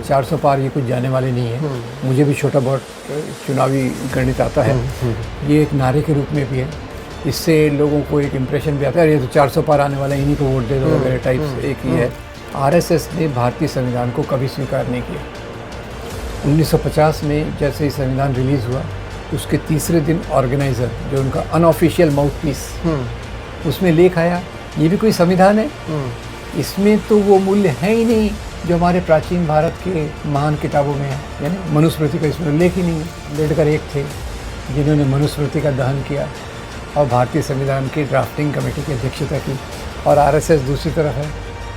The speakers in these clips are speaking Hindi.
400 पार ये कुछ जाने वाले नहीं है। मुझे भी छोटा बहुत चुनावी गणित आता है। ये एक नारे के रूप में भी है, इससे लोगों को एक इम्प्रेशन भी आता है, ये तो 400 पार आने वाला है, इन्हीं को वोट दे दो वगैरह टाइप्स एक ही है। आरएसएस ने भारतीय संविधान को कभी स्वीकार नहीं किया। 1950 में जैसे ही संविधान रिलीज़ हुआ, उसके तीसरे दिन ऑर्गेनाइज़र, जो उनका अनऑफिशियल माउथ पीस, उसमें लेख आया ये भी कोई संविधान है, इसमें तो वो मूल्य है ही नहीं जो हमारे प्राचीन भारत के महान किताबों में है, यानी मनुस्मृति का इसमें उल्लेख ही नहीं है। अम्बेडकर एक थे जिन्होंने मनुस्मृति का दहन किया और भारतीय संविधान की ड्राफ्टिंग कमेटी की अध्यक्षता की, और आरएसएस दूसरी तरफ है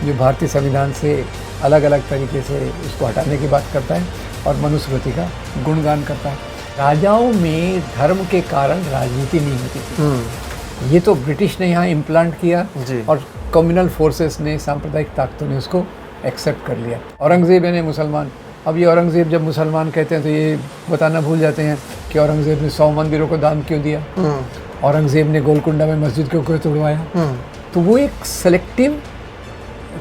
जो भारतीय संविधान से अलग अलग तरीके से उसको हटाने की बात करता है और मनुस्मृति का गुणगान करता है। राजाओं में धर्म के कारण राजनीति नहीं होती थी, ये तो ब्रिटिश ने यहाँ इम्प्लांट किया और कम्युनल फोर्सेस ने, सांप्रदायिक ताकतों ने उसको एक्सेप्ट कर लिया। औरंगज़ेब यानी मुसलमान, अब ये औरंगज़ेब जब मुसलमान कहते हैं तो ये बताना भूल जाते हैं कि औरंगज़ेब ने 100 मंदिरों को दान क्यों दिया, औरंगज़ेब ने गोलकुंडा में मस्जिद क्यों तोड़वाया। तो वो एक सेलेक्टिव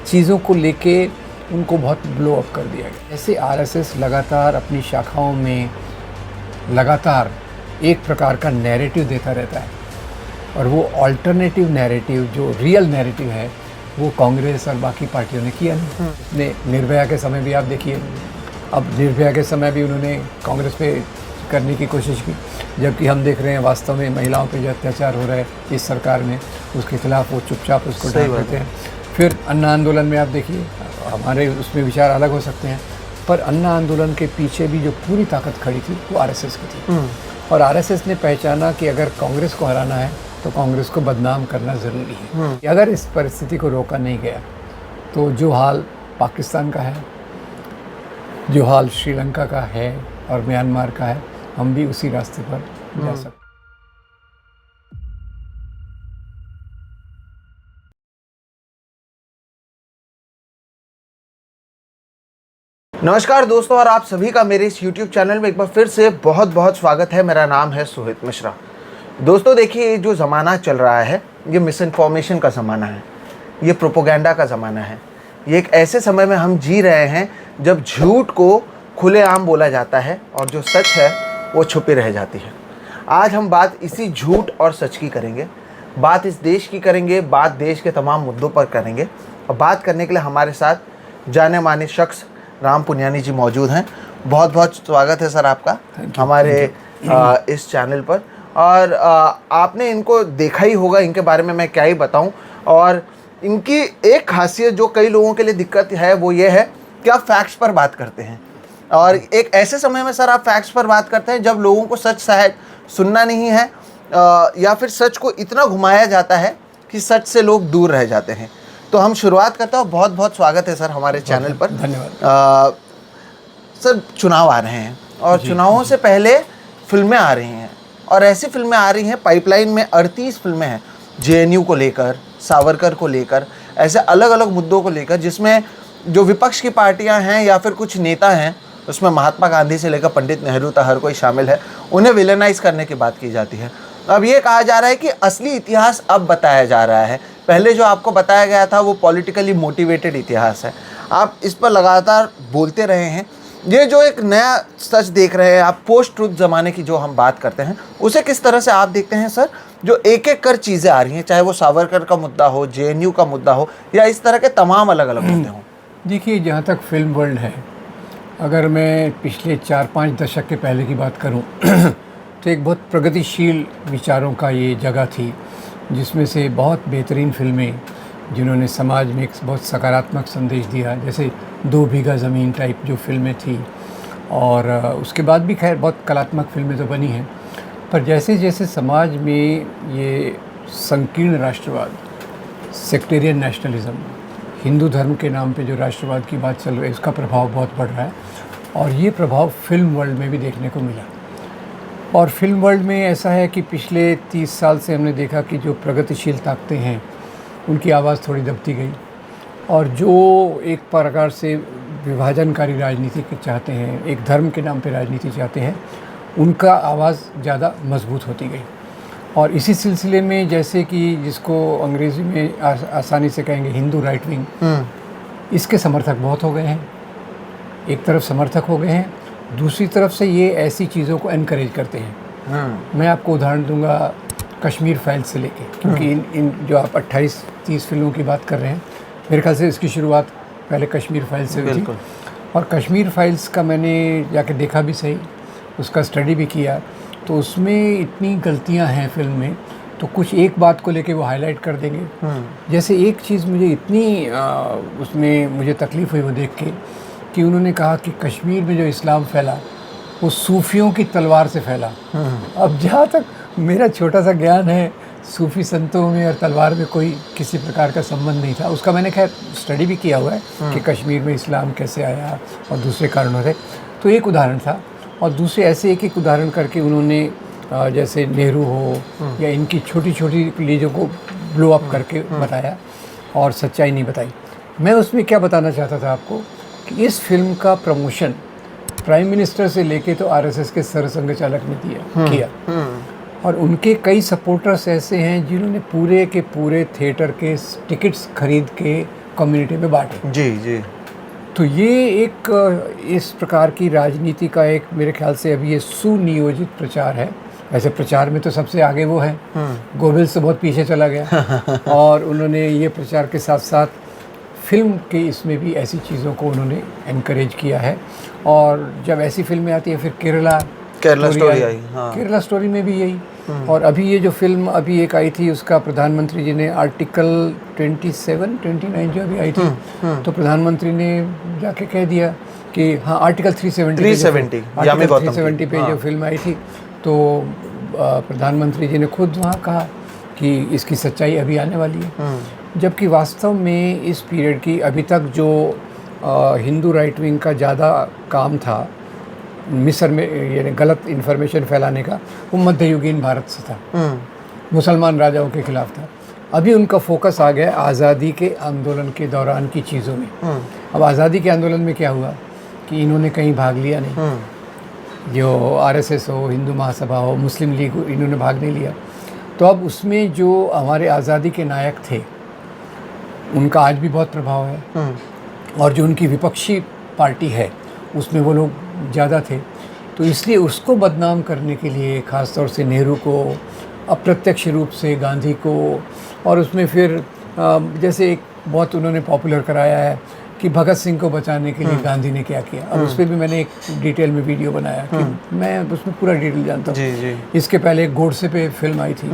चीज़ों को लेके उनको बहुत ब्लो अप कर दिया गया। ऐसे आरएसएस लगातार अपनी शाखाओं में लगातार एक प्रकार का नैरेटिव देता रहता है, और वो अल्टरनेटिव नैरेटिव जो रियल नैरेटिव है वो कांग्रेस और बाकी पार्टियों ने किया नहीं। उसने निर्भया के समय भी आप देखिए, अब निर्भया के समय भी उन्होंने कांग्रेस पे करने की कोशिश की, जबकि हम देख रहे हैं वास्तव में महिलाओं पे जो अत्याचार हो रहा है इस सरकार में, उसके खिलाफ वो चुपचाप उसको ढांक देते हैं। फिर अन्ना आंदोलन में आप देखिए, हमारे उसमें विचार अलग हो सकते हैं, पर अन्ना आंदोलन के पीछे भी जो पूरी ताकत खड़ी थी वो आरएसएस की थी। और आरएसएस ने पहचाना कि अगर कांग्रेस को हराना है तो कांग्रेस को बदनाम करना ज़रूरी है। अगर इस परिस्थिति को रोका नहीं गया तो जो हाल पाकिस्तान का है, जो हाल श्रीलंका का है और म्यांमार का है, हम भी उसी रास्ते पर जा सकते हैं। नमस्कार दोस्तों, और आप सभी का मेरे इस YouTube चैनल में एक बार फिर से बहुत बहुत स्वागत है। मेरा नाम है सुहित मिश्रा। दोस्तों देखिए, जो ज़माना चल रहा है ये मिस इन्फॉर्मेशन का ज़माना है, ये प्रोपोगेंडा का ज़माना है। ये एक ऐसे समय में हम जी रहे हैं जब झूठ को खुलेआम बोला जाता है और जो सच है वो छुपी रह जाती है। आज हम बात इसी झूठ और सच की करेंगे, बात इस देश की करेंगे, बात देश के तमाम मुद्दों पर करेंगे। और बात करने के लिए हमारे साथ जाने माने शख्स राम पुनियानी जी मौजूद हैं। बहुत बहुत स्वागत है सर आपका हमारे इस चैनल पर। और आपने इनको देखा ही होगा, इनके बारे में मैं क्या ही बताऊं। और इनकी एक खासियत जो कई लोगों के लिए दिक्कत है वो ये है कि आप फैक्ट्स पर बात करते हैं, और एक ऐसे समय में सर आप फैक्ट्स पर बात करते हैं जब लोगों को सच सहज सुनना नहीं है, या फिर सच को इतना घुमाया जाता है कि सच से लोग दूर रह जाते हैं। तो हम शुरुआत करते हैं। बहुत बहुत स्वागत है सर हमारे चैनल पर। धन्यवाद। सर चुनाव आ रहे हैं और चुनावों से पहले फिल्में आ रही हैं, और ऐसी फिल्में आ रही हैं, पाइपलाइन में 38 फिल्में हैं जेएनयू को लेकर, सावरकर को लेकर, ऐसे अलग अलग मुद्दों को लेकर, जिसमें जो विपक्ष की पार्टियां हैं या फिर कुछ नेता हैं, उसमें महात्मा गांधी से लेकर पंडित नेहरू तक हर कोई शामिल है, उन्हें विलेनाइज करने की बात की जाती है। अब ये कहा जा रहा है कि असली इतिहास अब बताया जा रहा है, पहले जो आपको बताया गया था वो पॉलिटिकली मोटिवेटेड इतिहास है। आप इस पर लगातार बोलते रहे हैं। ये जो एक नया सच देख रहे हैं आप, पोस्ट ट्रुथ ज़माने की जो हम बात करते हैं, उसे किस तरह से आप देखते हैं सर? जो एक एक कर चीज़ें आ रही हैं, चाहे वो सावरकर का मुद्दा हो, जेएनयू का मुद्दा हो, या इस तरह के तमाम अलग अलग मुद्दे हों। देखिए, जहाँ तक फिल्म वर्ल्ड है, अगर मैं पिछले 4-5 दशक के पहले की बात करूँ तो एक बहुत प्रगतिशील विचारों का ये जगह थी, जिसमें से बहुत बेहतरीन फिल्में जिन्होंने समाज में एक बहुत सकारात्मक संदेश दिया, जैसे 2 बीघा ज़मीन टाइप जो फिल्में थी, और उसके बाद भी खैर बहुत कलात्मक फिल्में तो बनी हैं। पर जैसे जैसे समाज में ये संकीर्ण राष्ट्रवाद, सेक्टेरियन नेशनलिज्म, हिंदू धर्म के नाम पे जो राष्ट्रवाद की बात चल रही है, उसका प्रभाव बहुत बढ़ रहा है, और ये प्रभाव फिल्म वर्ल्ड में भी देखने को मिला। और फिल्म वर्ल्ड में ऐसा है कि पिछले 30 साल से हमने देखा कि जो प्रगतिशील ताकतें हैं उनकी आवाज़ थोड़ी दबती गई, और जो एक प्रकार से विभाजनकारी राजनीति के चाहते हैं, एक धर्म के नाम पे राजनीति चाहते हैं, उनका आवाज़ ज़्यादा मजबूत होती गई। और इसी सिलसिले में जैसे कि जिसको अंग्रेज़ी में आसानी से कहेंगे हिंदू राइट विंग, इसके समर्थक बहुत हो गए हैं। एक तरफ समर्थक हो गए हैं, दूसरी तरफ से ये ऐसी चीज़ों को एनकरेज करते हैं। मैं आपको उदाहरण दूंगा कश्मीर फाइल्स से लेके, क्योंकि इन जो आप 28-30 फिल्मों की बात कर रहे हैं, मेरे ख्याल से इसकी शुरुआत पहले कश्मीर फाइल्स से हुई थी। और कश्मीर फाइल्स का मैंने जाके देखा भी सही, उसका स्टडी भी किया, तो उसमें इतनी गलतियां हैं फिल्म में, तो कुछ एक बात को लेके वो हाईलाइट कर देंगे। जैसे एक चीज़ मुझे इतनी उसमें मुझे तकलीफ़ हुई वो देख के, कि उन्होंने कहा कि कश्मीर में जो इस्लाम फैला वो सूफियों की तलवार से फैला। अब जहाँ तक मेरा छोटा सा ज्ञान है, सूफी संतों में और तलवार में कोई किसी प्रकार का संबंध नहीं था। उसका मैंने खैर स्टडी भी किया हुआ है कि कश्मीर में इस्लाम कैसे आया और दूसरे कारणों से। तो एक उदाहरण था, और दूसरे ऐसे एक एक उदाहरण करके उन्होंने जैसे नेहरू हो या इनकी छोटी छोटी लीजों को ब्लो अप करके बताया और सच्चाई नहीं बताई। मैं उसमें क्या बताना चाहता था आपको कि इस फिल्म का प्रमोशन प्राइम मिनिस्टर से लेके तो आरएसएस के सरसंघ चालक ने किया, और उनके कई सपोर्टर्स ऐसे हैं जिन्होंने पूरे के पूरे थिएटर के टिकट्स खरीद के कम्युनिटी में बांटे। जी जी। तो ये एक इस प्रकार की राजनीति का एक मेरे ख्याल से अभी ये सुनियोजित प्रचार है। वैसे प्रचार में तो सबसे आगे वो है, गोविल से बहुत पीछे चला गया और उन्होंने ये प्रचार के साथ साथ फिल्म के इसमें भी ऐसी चीज़ों को उन्होंने एनकरेज किया है। और जब ऐसी फिल्में आती हैं, फिर Kerala story I, Kerala story में भी यही। और अभी ये जो फिल्म अभी एक आई थी, उसका प्रधानमंत्री जी ने आर्टिकल 27-29 जो अभी आई थी, तो प्रधानमंत्री ने जाके कह दिया कि हाँ आर्टिकल 370 पे जो फिल्म आई थी, तो प्रधानमंत्री जी ने खुद वहाँ कहा कि इसकी सच्चाई अभी आने वाली है। जबकि वास्तव में इस पीरियड की अभी तक जो हिंदू राइट विंग का ज़्यादा काम था मिस्र में, यानी गलत इन्फॉर्मेशन फैलाने का, वो मध्ययुगीन भारत से था, मुसलमान राजाओं के खिलाफ था। अभी उनका फोकस आ गया आज़ादी के आंदोलन के दौरान की चीज़ों में। अब आज़ादी के आंदोलन में क्या हुआ कि इन्होंने कहीं भाग लिया नहीं, जो आरएसएस हो, हिंदू महासभा हो, मुस्लिम लीग हो, इन्होंने भाग नहीं लिया। तो अब उसमें जो हमारे आज़ादी के नायक थे उनका आज भी बहुत प्रभाव है, और जो उनकी विपक्षी पार्टी है उसमें वो लोग ज़्यादा थे। तो इसलिए उसको बदनाम करने के लिए ख़ास तौर से नेहरू को, अप्रत्यक्ष रूप से गांधी को, और उसमें फिर जैसे एक बहुत उन्होंने पॉपुलर कराया है कि भगत सिंह को बचाने के लिए गांधी ने क्या किया। अब उस पर भी मैंने एक डिटेल में वीडियो बनाया कि मैं उसमें पूरा डिटेल जानता हूँ। इसके पहले एक गोडसे पे फिल्म आई थी,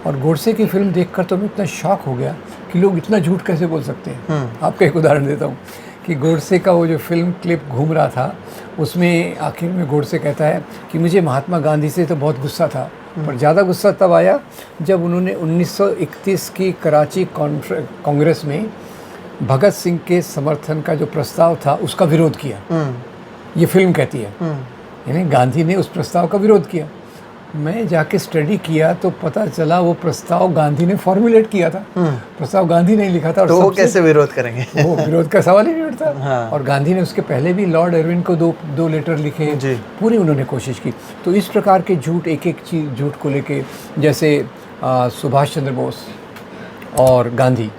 और गोडसे की फिल्म देखकर तो मैं इतना शॉक हो गया कि लोग इतना झूठ कैसे बोल सकते हैं। आपका एक उदाहरण देता हूँ कि गोडसे का वो जो फिल्म क्लिप घूम रहा था, उसमें आखिर में गोडसे कहता है कि मुझे महात्मा गांधी से तो बहुत गुस्सा था, पर ज़्यादा गुस्सा तब आया जब उन्होंने 1931 की कराची कांग्रेस में भगत सिंह के समर्थन का जो प्रस्ताव था उसका विरोध किया। ये फिल्म कहती है, यानी गांधी ने उस प्रस्ताव का विरोध किया। मैं जाके स्टडी किया तो पता चला वो प्रस्ताव गांधी ने फॉर्मुलेट किया था, प्रस्ताव गांधी ने लिखा था। और तो वो कैसे विरोध करेंगे? वो विरोध का सवाल ही नहीं उठता। हाँ। और गांधी ने उसके पहले भी लॉर्ड इरविन को दो लेटर लिखे, पूरी उन्होंने कोशिश की। तो इस प्रकार के झूठ, एक एक चीज झूठ को लेके, जैसे सुभाष चंद्र बोस और गांधी,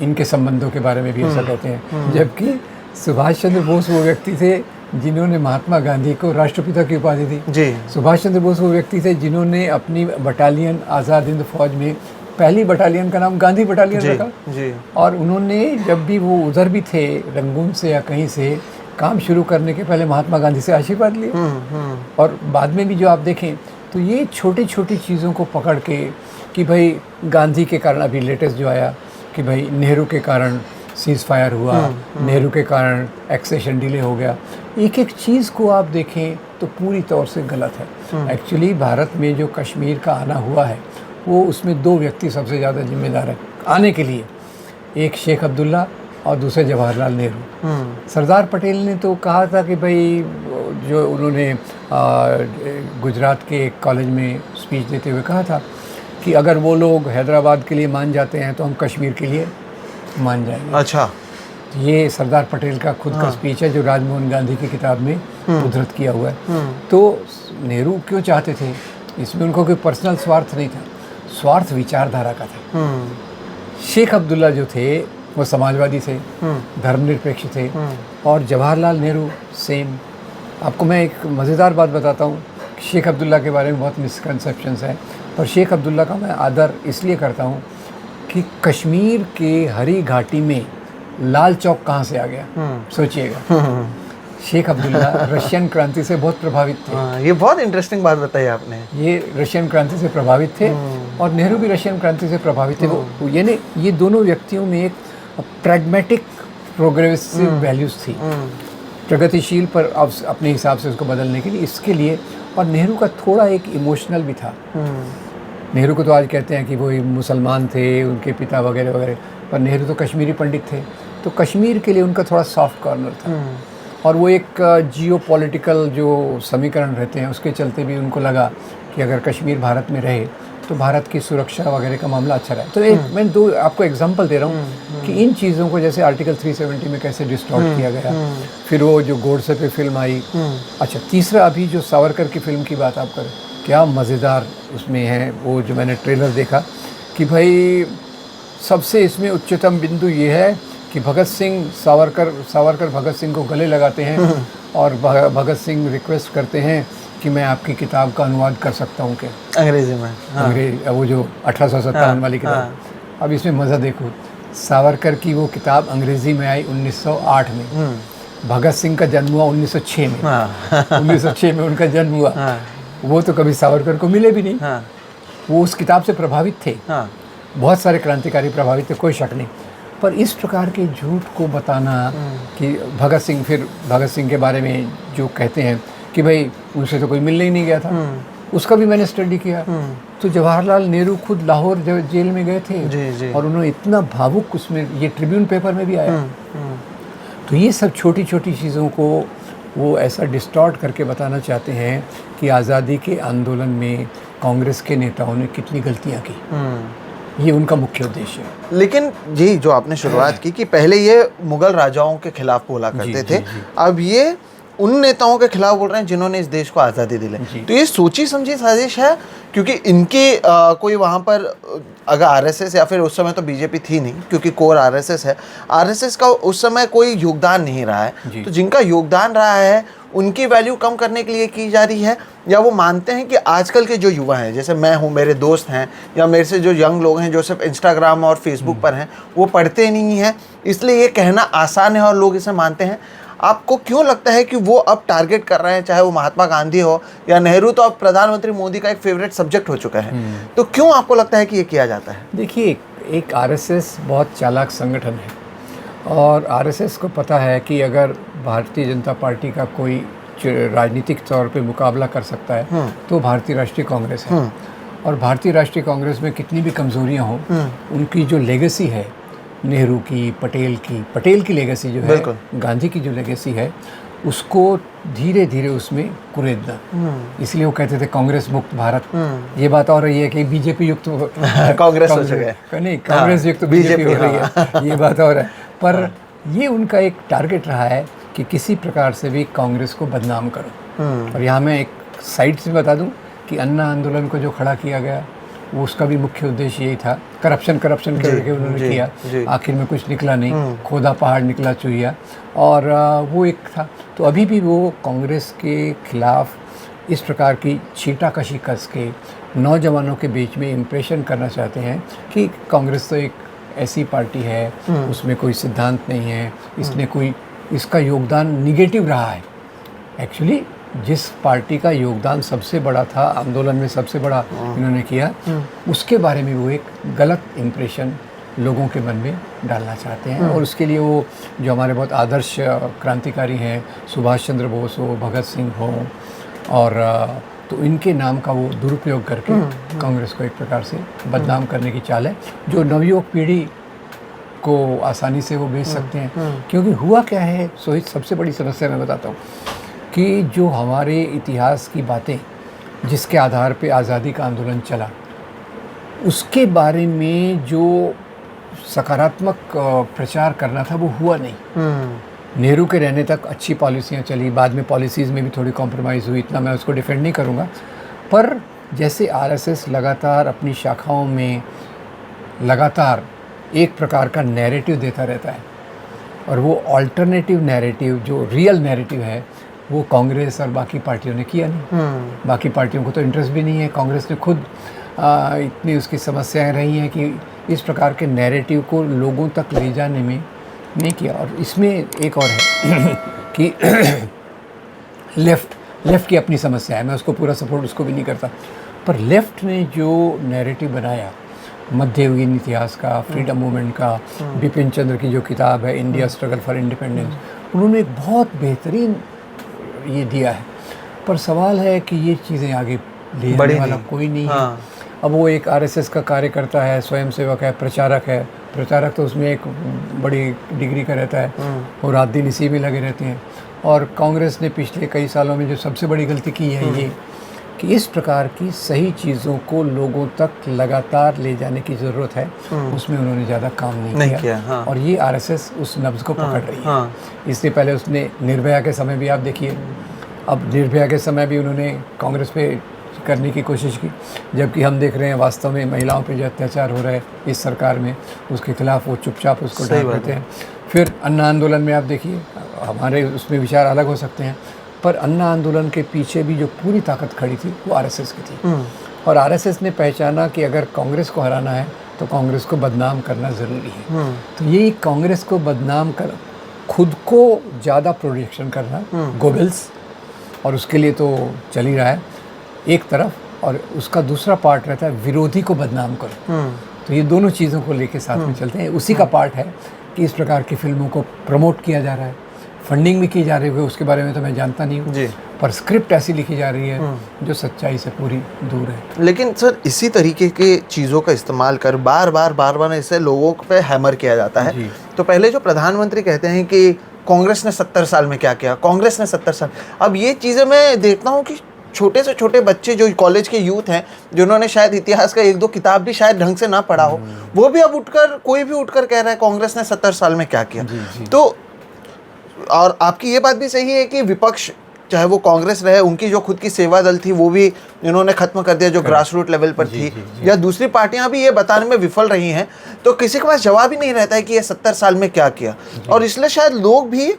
इनके संबंधों के बारे में भी ऐसा कहते हैं, जबकि सुभाष चंद्र बोस वो व्यक्ति थे जिन्होंने महात्मा गांधी को राष्ट्रपिता की उपाधि दी। जी। सुभाष चंद्र बोस वो व्यक्ति थे जिन्होंने अपनी बटालियन आज़ाद हिंद फौज में पहली बटालियन का नाम गांधी बटालियन रखा। जी। और उन्होंने जब भी वो उधर भी थे रंगून से या कहीं से, काम शुरू करने के पहले महात्मा गांधी से आशीर्वाद लिए। और बाद में भी जो आप देखें तो ये छोटी छोटी चीज़ों को पकड़ के कि भाई गांधी के कारण, अभी लेटेस्ट जो आया कि भाई नेहरू के कारण सीज़ फायर हुआ, नेहरू के कारण एक्सेशन डिले हो गया, एक एक चीज़ को आप देखें तो पूरी तौर से गलत है। एक्चुअली भारत में जो कश्मीर का आना हुआ है वो, उसमें दो व्यक्ति सबसे ज़्यादा जिम्मेदार है आने के लिए, एक शेख अब्दुल्ला और दूसरे जवाहरलाल नेहरू। सरदार पटेल ने तो कहा था कि भाई, जो उन्होंने गुजरात के एक कॉलेज में स्पीच देते हुए कहा था कि अगर वो लोग हैदराबाद के लिए मान जाते हैं तो हम कश्मीर के लिए मान जाएंगे। अच्छा। ये सरदार पटेल का खुद का स्पीच है जो राजमोहन गांधी की किताब में उद्धृत किया हुआ है। तो नेहरू क्यों चाहते थे, इसमें उनको कोई पर्सनल स्वार्थ नहीं था, स्वार्थ विचारधारा का था। शेख अब्दुल्ला जो थे वो समाजवादी थे, धर्मनिरपेक्ष थे, और जवाहरलाल नेहरू सेम। आपको मैं एक मज़ेदार बात बताता हूँ, शेख अब्दुल्ला के बारे में बहुत मिसकंसेप्शंस हैं, पर शेख अब्दुल्ला का मैं आदर इसलिए करता हूँ कि कश्मीर के हरी घाटी में लाल चौक कहाँ से आ गया, सोचिएगा। शेख अब्दुल्ला रशियन क्रांति से बहुत प्रभावित थे। ये बहुत इंटरेस्टिंग बात बताई आपने। ये रशियन क्रांति से प्रभावित थे और नेहरू भी रशियन क्रांति से प्रभावित थे। वो यानी ये दोनों व्यक्तियों में एक प्रैग्मेटिक प्रोग्रेसिव वैल्यूज़ थी, प्रगतिशील पर अपने हिसाब से उसको बदलने के लिए, इसके लिए। और नेहरू का थोड़ा एक इमोशनल भी था। नेहरू को तो आज कहते हैं कि वो मुसलमान थे, उनके पिता वगैरह वगैरह, पर नेहरू तो कश्मीरी पंडित थे, तो कश्मीर के लिए उनका थोड़ा सॉफ्ट कॉर्नर था। और वो एक जियो पॉलिटिकल जो समीकरण रहते हैं उसके चलते भी उनको लगा कि अगर कश्मीर भारत में रहे तो भारत की सुरक्षा वगैरह का मामला अच्छा रहे। तो एक मैं दो आपको एग्जांपल दे रहा हूँ कि इन चीज़ों को जैसे आर्टिकल 370 में कैसे डिस्टॉर्ट किया गया, फिर वो जो गोडसे पे फिल्म आई। अच्छा, तीसरा अभी जो सावरकर की फिल्म की बात आप करें, क्या मज़ेदार उसमें है वो जो मैंने ट्रेलर देखा कि भाई सबसे इसमें उच्चतम बिंदु ये है कि भगत भगत सिंह को गले लगाते हैं और भगत सिंह रिक्वेस्ट करते हैं कि मैं आपकी किताब का अनुवाद कर सकता हूँ क्या, अंग्रेजी में। अंग्रेज वो जो 1857 वाली किताब। अब इसमें मज़ा देखो, सावरकर की वो किताब अंग्रेज़ी में आई 1908 में, भगत सिंह का जन्म हुआ 1906 में। 1906 में उनका जन्म हुआ। वो तो कभी सावरकर को मिले भी नहीं। वो उस किताब से प्रभावित थे। बहुत सारे क्रांतिकारी प्रभावित थे, कोई शक नहीं। पर इस प्रकार के झूठ को बताना कि भगत सिंह के बारे में जो कहते हैं कि भाई उनसे तो कोई मिलने ही नहीं गया था, उसका भी मैंने स्टडी किया। तो जवाहरलाल नेहरू खुद लाहौर जेल में गए थे जी। और उन्होंने इतना भावुक, उसमें ये ट्रिब्यून पेपर में भी आया। तो ये सब छोटी छोटी चीज़ों को वो ऐसा डिस्टॉर्ट करके बताना चाहते हैं कि आज़ादी के आंदोलन में कांग्रेस के नेताओं ने कितनी गलतियाँ की। ये उनका मुख्य उद्देश्य है। लेकिन जी जो आपने शुरुआत की कि पहले ये मुगल राजाओं के खिलाफ बोला करते थे, अब ये उन नेताओं के खिलाफ बोल रहे हैं जिन्होंने इस देश को आज़ादी दिलाई। तो ये सोची समझी साजिश है, क्योंकि इनके कोई वहाँ पर अगर आरएसएस या फिर उस समय तो बीजेपी थी नहीं, क्योंकि कोर आरएसएस है, आरएसएस का उस समय कोई योगदान नहीं रहा है। तो जिनका योगदान रहा है उनकी वैल्यू कम करने के लिए की जा रही है, या वो मानते हैं कि आजकल के जो युवा हैं, जैसे मैं हूँ, मेरे दोस्त हैं, या मेरे से जो यंग लोग हैं जो सिर्फ इंस्टाग्राम और फेसबुक पर हैं, वो पढ़ते नहीं हैं, इसलिए ये कहना आसान है और लोग इसे मानते हैं। आपको क्यों लगता है कि वो अब टारगेट कर रहे हैं, चाहे वो महात्मा गांधी हो या नेहरू, तो अब प्रधानमंत्री मोदी का एक फेवरेट सब्जेक्ट हो चुका है, तो क्यों आपको लगता है कि ये किया जाता है? देखिए, एक आरएसएस बहुत चालाक संगठन है और आरएसएस को पता है कि अगर भारतीय जनता पार्टी का कोई राजनीतिक तौर पे मुकाबला कर सकता है तो भारतीय राष्ट्रीय कांग्रेस है। और भारतीय राष्ट्रीय कांग्रेस में कितनी भी कमज़ोरियाँ हों, उनकी जो लेगेसी है नेहरू की, पटेल की लेगेसी जो है, गांधी की जो लेगेसी है, उसको धीरे धीरे उसमें कुरेदना। इसलिए वो कहते थे कांग्रेस मुक्त भारत। ये बात और रही है कि बीजेपी युक्त कांग्रेस हो चुका है, नहीं, कांग्रेस युक्त बीजेपी हो रही है, ये बात और है। पर ये उनका एक टारगेट रहा है कि किसी प्रकार से भी कांग्रेस को बदनाम करो। और यहाँ मैं एक साइड से बता दूं कि अन्ना आंदोलन को जो खड़ा किया गया, वो उसका भी मुख्य उद्देश्य यही था, करप्शन करके उन्होंने किया। आखिर में कुछ निकला नहीं, खोदा पहाड़ निकला चुहिया, और वो एक था। तो अभी भी वो कांग्रेस के खिलाफ इस प्रकार की छींटाकशी कस के नौजवानों के बीच में इम्प्रेशन करना चाहते हैं कि कांग्रेस तो एक ऐसी पार्टी है, उसमें कोई सिद्धांत नहीं है, इसका योगदान निगेटिव रहा है। एक्चुअली जिस पार्टी का योगदान सबसे बड़ा था, आंदोलन में सबसे बड़ा इन्होंने किया, उसके बारे में वो एक गलत इम्प्रेशन लोगों के मन में डालना चाहते हैं। और उसके लिए वो जो हमारे बहुत आदर्श क्रांतिकारी हैं, सुभाष चंद्र बोस हो, भगत सिंह हो, और तो इनके नाम का वो दुरुपयोग करके कांग्रेस को एक प्रकार से बदनाम करने की चाल है, जो नवयुवक पीढ़ी को आसानी से वो बेच सकते हैं। क्योंकि हुआ क्या है सोहित, सबसे बड़ी समस्या मैं बताता हूँ कि जो हमारे इतिहास की बातें जिसके आधार पे आज़ादी का आंदोलन चला, उसके बारे में जो सकारात्मक प्रचार करना था वो हुआ नहीं। नेहरू के रहने तक अच्छी पॉलिसियाँ चली, बाद में पॉलिसीज़ में भी थोड़ी कॉम्प्रोमाइज़ हुई, इतना मैं उसको डिफेंड नहीं करूँगा। पर जैसे आरएसएस लगातार अपनी शाखाओं में लगातार एक प्रकार का नैरेटिव देता रहता है और वो अल्टरनेटिव नैरेटिव जो रियल नैरेटिव है वो कांग्रेस और बाकी पार्टियों ने किया नहीं। बाकी पार्टियों को तो इंटरेस्ट भी नहीं है। कांग्रेस ने खुद इतनी उसकी समस्याएं रही हैं कि इस प्रकार के नैरेटिव को लोगों तक ले जाने में नहीं किया। और इसमें एक और है कि लेफ़्ट की अपनी समस्या है, मैं उसको पूरा सपोर्ट उसको भी नहीं करता, पर लेफ़्ट ने जो नैरेटिव बनाया मध्ययुगीन इतिहास का, फ्रीडम मूवमेंट का, बिपिन चंद्र की जो किताब है इंडिया स्ट्रगल फॉर इंडिपेंडेंस, उन्होंने एक बहुत बेहतरीन ये दिया है। पर सवाल है कि ये चीज़ें आगे ले जाने वाला कोई नहीं है। अब वो एक आरएसएस का कार्यकर्ता है, स्वयंसेवक है, प्रचारक तो उसमें एक बड़ी डिग्री का रहता है, वो रात दिन इसी में लगे रहते हैं। और कांग्रेस ने पिछले कई सालों में जो सबसे बड़ी गलती की है ये कि इस प्रकार की सही चीज़ों को लोगों तक लगातार ले जाने की ज़रूरत है, उसमें उन्होंने ज़्यादा काम नहीं किया। और ये आरएसएस उस नब्ज़ को पकड़ रही है। इससे पहले उसने निर्भया के समय भी आप देखिए, अब निर्भया के समय भी उन्होंने कांग्रेस पे करने की कोशिश की, जबकि हम देख रहे हैं वास्तव में महिलाओं पे जो अत्याचार हो रहा है इस सरकार में, उसके खिलाफ वो चुपचाप उसको ढांक देते हैं। फिर अन्ना आंदोलन में आप देखिए, हमारे उसमें विचार अलग हो सकते हैं, पर अन्ना आंदोलन के पीछे भी जो पूरी ताकत खड़ी थी वो आरएसएस की थी। और आरएसएस ने पहचाना कि अगर कांग्रेस को हराना है तो कांग्रेस को बदनाम करना ज़रूरी है। तो यही कांग्रेस को बदनाम कर खुद को ज़्यादा प्रोजेक्शन करना, गोबेल्स, और उसके लिए तो चल ही रहा है एक तरफ, और उसका दूसरा पार्ट रहता है विरोधी को बदनाम करो। तो ये दोनों चीज़ों को लेके साथ में चलते हैं। उसी का पार्ट है कि इस प्रकार की फिल्मों को प्रमोट किया जा रहा है, फंडिंग भी की जा रही है, उसके बारे में तो मैं जानता नहीं हूँ, पर स्क्रिप्ट ऐसी लिखी जा रही है जो सच्चाई से पूरी दूर है। लेकिन सर इसी तरीके के चीज़ों का इस्तेमाल कर बार बार इसे लोगों पे हैमर किया जाता है। तो पहले जो प्रधानमंत्री कहते हैं कि कांग्रेस ने 70 साल में क्या किया, कांग्रेस ने 70 साल, अब ये चीज़ें मैं देखता हूँ कि छोटे से छोटे बच्चे जो कॉलेज के यूथ हैं, जिन्होंने शायद इतिहास का 1-2 किताब भी शायद ढंग से ना पढ़ा हो, वो भी अब कोई भी उठकर कह रहा है कांग्रेस ने 70 साल में क्या किया। तो और आपकी ये बात भी सही है कि विपक्ष, चाहे वो कांग्रेस रहे, उनकी जो खुद की सेवा दल थी वो भी इन्होंने खत्म कर दिया, जो ग्रास रूट लेवल पर थी, या दूसरी पार्टियां भी ये बताने में विफल रही हैं। तो किसी के पास जवाब ही नहीं रहता है कि ये 70 साल में क्या किया, और इसलिए शायद लोग भी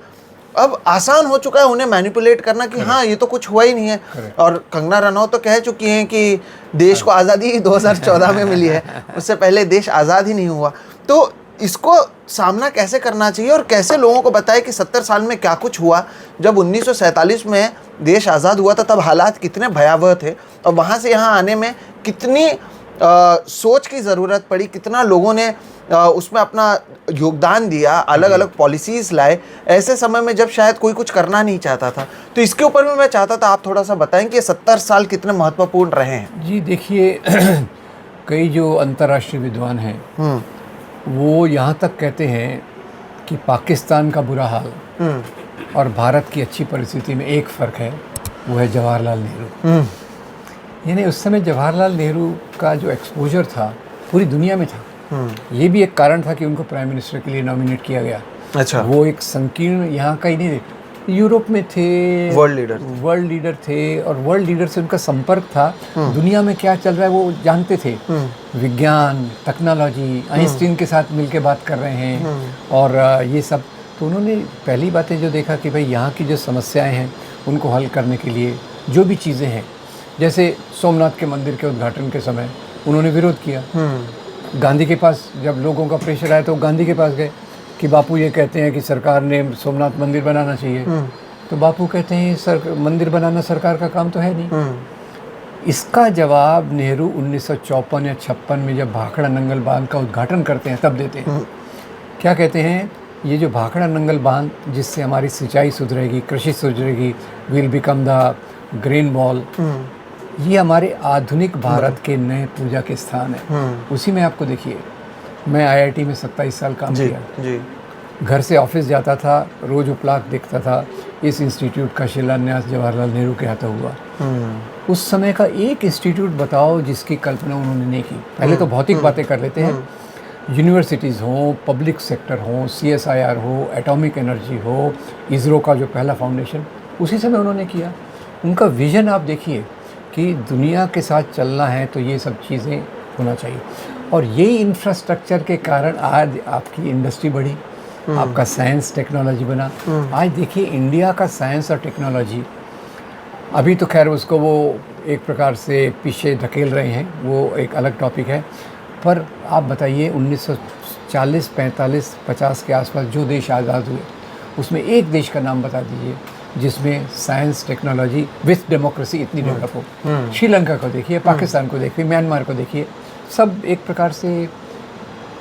अब आसान हो चुका है उन्हें मैनिपुलेट करना कि हाँ ये तो कुछ हुआ ही नहीं है। और कंगना रनौत तो कह चुकी हैं कि देश को आज़ादी 2014 में मिली है, उससे पहले देश आज़ाद ही नहीं हुआ। तो इसको सामना कैसे करना चाहिए और कैसे लोगों को बताएं कि 70 साल में क्या कुछ हुआ, जब 1947 में देश आज़ाद हुआ था तब हालात कितने भयावह थे, और वहाँ से यहाँ आने में कितनी सोच की ज़रूरत पड़ी, कितना लोगों ने उसमें अपना योगदान दिया, अलग अलग पॉलिसीज़ लाए ऐसे समय में जब शायद कोई कुछ करना नहीं चाहता था। तो इसके ऊपर में मैं चाहता था आप थोड़ा सा बताएं कि ये 70 साल कितने महत्वपूर्ण रहे हैं। जी देखिए, कई जो अंतर्राष्ट्रीय विद्वान हैं वो यहाँ तक कहते हैं कि पाकिस्तान का बुरा हाल और भारत की अच्छी परिस्थिति में एक फ़र्क है, वो है जवाहरलाल नेहरू। यानी उस समय जवाहरलाल नेहरू का जो एक्सपोजर था पूरी दुनिया में था। ये भी एक कारण था कि उनको प्राइम मिनिस्टर के लिए नॉमिनेट किया गया। अच्छा। वो एक संकीर्ण यहाँ का ही नहीं, यूरोप में थे, वर्ल्ड लीडर थे, और वर्ल्ड लीडर से उनका संपर्क था। दुनिया में क्या चल रहा है वो जानते थे, विज्ञान, टेक्नोलॉजी, आइंस्टीन के साथ मिलके बात कर रहे हैं और ये सब। तो उन्होंने पहली बातें जो देखा कि भाई यहाँ की जो समस्याएं हैं उनको हल करने के लिए जो भी चीज़ें हैं, जैसे सोमनाथ के मंदिर के उद्घाटन के समय उन्होंने विरोध किया। गांधी के पास जब लोगों का प्रेशर आया तो गांधी के पास गए कि बापू ये कहते हैं कि सरकार ने सोमनाथ मंदिर बनाना चाहिए। तो बापू कहते हैं मंदिर बनाना सरकार का काम तो है नहीं। इसका जवाब नेहरू 1954 या 56 में जब भाखड़ा नंगल बांध का उद्घाटन करते हैं तब देते हैं। क्या कहते हैं, ये जो भाखड़ा नंगल बांध जिससे हमारी सिंचाई सुधरेगी, कृषि सुधरेगी, will become the grain bowl, ये हमारे आधुनिक भारत के नए पूजा के स्थान है। उसी में आपको देखिए, मैं आईआईटी में 27 साल काम किया, घर से ऑफिस जाता था, रोज उपलाक देखता था, इस इंस्टीट्यूट का शिलान्यास जवाहरलाल नेहरू के हाथों हुआ। उस समय का एक इंस्टीट्यूट बताओ जिसकी कल्पना उन्होंने नहीं की। पहले तो भौतिक बातें कर लेते हैं, यूनिवर्सिटीज़ हों, पब्लिक सेक्टर हो, CSIR हो, एटॉमिक एनर्जी हो, इसरो का जो पहला फाउंडेशन, उसी समय उन्होंने किया। उनका विज़न आप देखिए कि दुनिया के साथ चलना है तो ये सब चीज़ें होना चाहिए, और यही इंफ्रास्ट्रक्चर के कारण आज आपकी इंडस्ट्री बढ़ी, आपका साइंस टेक्नोलॉजी बना। आज देखिए इंडिया का साइंस और टेक्नोलॉजी, अभी तो खैर उसको वो एक प्रकार से पीछे धकेल रहे हैं, वो एक अलग टॉपिक है। पर आप बताइए 1940, 45, 50 के आसपास जो देश आज़ाद हुए, उसमें एक देश का नाम बता दीजिए जिसमें साइंस टेक्नोलॉजी विथ डेमोक्रेसी इतनी डेवलप हो। श्रीलंका को देखिए, पाकिस्तान को देखिए, म्यांमार को देखिए, सब एक प्रकार से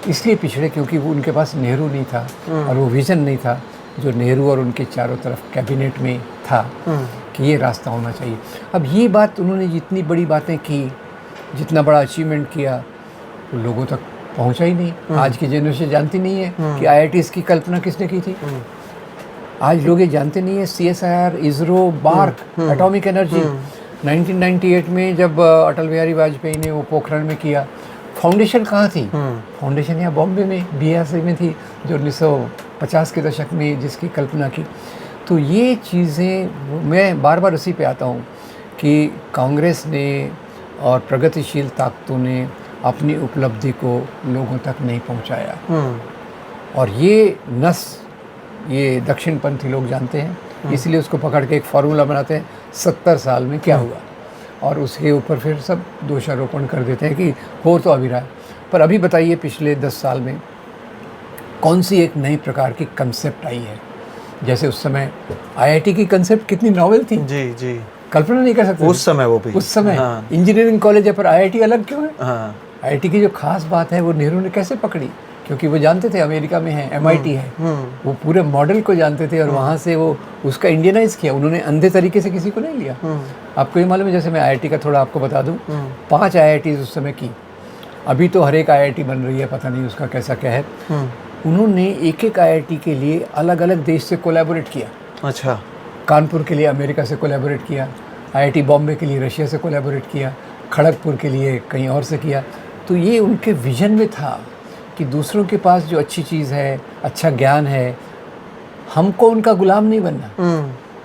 इसलिए पिछड़े क्योंकि वो उनके पास नेहरू नहीं था और वो विज़न नहीं था जो नेहरू और उनके चारों तरफ कैबिनेट में था कि ये रास्ता होना चाहिए। अब ये बात उन्होंने जितनी बड़ी बातें की, जितना बड़ा अचीवमेंट किया, वो लोगों तक पहुंचा ही नहीं। आज की जनरेशन जानती नहीं है कि IITs की कल्पना किसने की थी। आज लोग ये जानते नहीं है CSIR, ISRO, BARC, atomic energy. 1998 में जब अटल बिहारी वाजपेयी ने वो पोखरण में किया, फाउंडेशन कहाँ थी? फाउंडेशन यहाँ बॉम्बे में BIC में थी, जो 1950 के दशक में जिसकी कल्पना की। तो ये चीज़ें मैं बार बार उसी पे आता हूँ कि कांग्रेस ने और प्रगतिशील ताकतों ने अपनी उपलब्धि को लोगों तक नहीं पहुँचाया। और ये नस ये दक्षिणपंथी लोग जानते हैं, इसलिए उसको पकड़ के एक फार्मूला बनाते हैं 70 साल में क्या हुआ, और उसके ऊपर फिर सब दोषारोपण कर देते हैं कि हो तो अभी रहा है। पर अभी बताइए पिछले 10 साल में कौन सी एक नई प्रकार की कंसेप्ट आई है? जैसे उस समय IIT की कंसेप्ट कितनी नॉवेल थी। जी जी, कल्पना नहीं कर सकते उस समय वो भी, उस समय हाँ। इंजीनियरिंग कॉलेज है पर IIT अलग क्यों है? हाँ। IIT की जो खास बात है वो नेहरू ने कैसे पकड़ी? क्योंकि वो जानते थे अमेरिका में है, MIT है, वो पूरे मॉडल को जानते थे और वहाँ से वो उसका इंडियनाइज किया। उन्होंने अंधे तरीके से किसी को नहीं लिया। आपको ये मालूम है, जैसे मैं IIT का थोड़ा आपको बता दूँ, 5 IITs उस समय की, अभी तो हर एक IIT बन रही है, पता नहीं उसका कैसा क्या है। उन्होंने एक एक IIT के लिए अलग अलग देश से कोलैबोरेट किया। अच्छा। कानपुर के लिए अमेरिका से कोलैबोरेट किया, IIT बॉम्बे के लिए रशिया से कोलैबोरेट किया, खड़गपुर के लिए कहीं और से किया। तो ये उनके विजन में था कि दूसरों के पास जो अच्छी चीज़ है, अच्छा ज्ञान है, हमको उनका गुलाम नहीं बनना,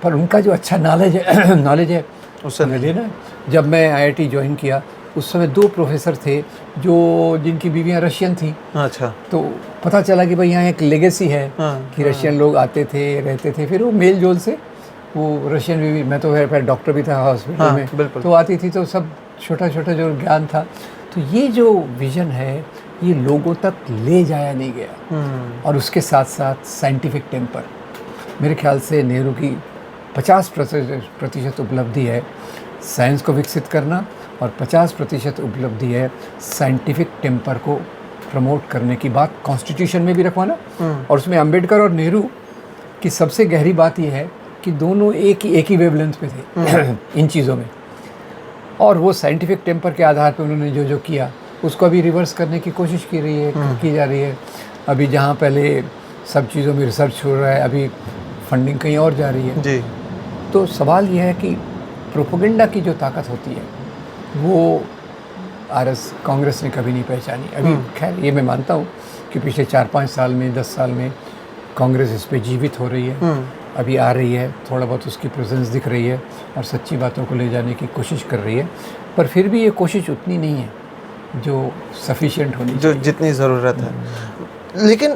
पर उनका जो अच्छा नॉलेज है उससे लेना है। जब मैं IIT ज्वाइन किया उस समय 2 प्रोफेसर थे जो जिनकी बीवियां रशियन थी। अच्छा। तो पता चला कि भाई यहाँ एक लेगेसी है कि रशियन लोग आते थे, रहते थे, फिर वो मेल जोल से वो रशियन बीवी, मैं तो फिर डॉक्टर भी था हॉस्पिटल में, तो आती थी, तो सब छोटा छोटा जो ज्ञान था। तो ये जो विज़न है ये लोगों तक ले जाया नहीं गया। और उसके साथ साथ साइंटिफिक टेम्पर, मेरे ख्याल से नेहरू की 50% उपलब्धि है साइंस को विकसित करना और 50% उपलब्धि है साइंटिफिक टेम्पर को प्रमोट करने की बात कॉन्स्टिट्यूशन में भी रखवाना। और उसमें अंबेडकर और नेहरू की सबसे गहरी बात यह है कि दोनों एक ही वेवलेंथ पे थे इन चीज़ों में। और वो साइंटिफिक टेम्पर के आधार पर उन्होंने जो जो किया उसको अभी रिवर्स करने की कोशिश की जा रही है। अभी जहाँ पहले सब चीज़ों में रिसर्च हो रहा है, अभी फंडिंग कहीं और जा रही है जी। तो सवाल यह है कि प्रोपेगेंडा की जो ताकत होती है वो कांग्रेस ने कभी नहीं पहचानी। अभी खैर ये मैं मानता हूँ कि पिछले 4-5 साल में, 10 साल में कांग्रेस इस पे जीवित हो रही है, अभी आ रही है, थोड़ा बहुत उसकी प्रेजेंस दिख रही है और सच्ची बातों को ले जाने की कोशिश कर रही है। पर फिर भी ये कोशिश उतनी नहीं है जो सफिशिएंट होनी जो जितनी ज़रूरत है। लेकिन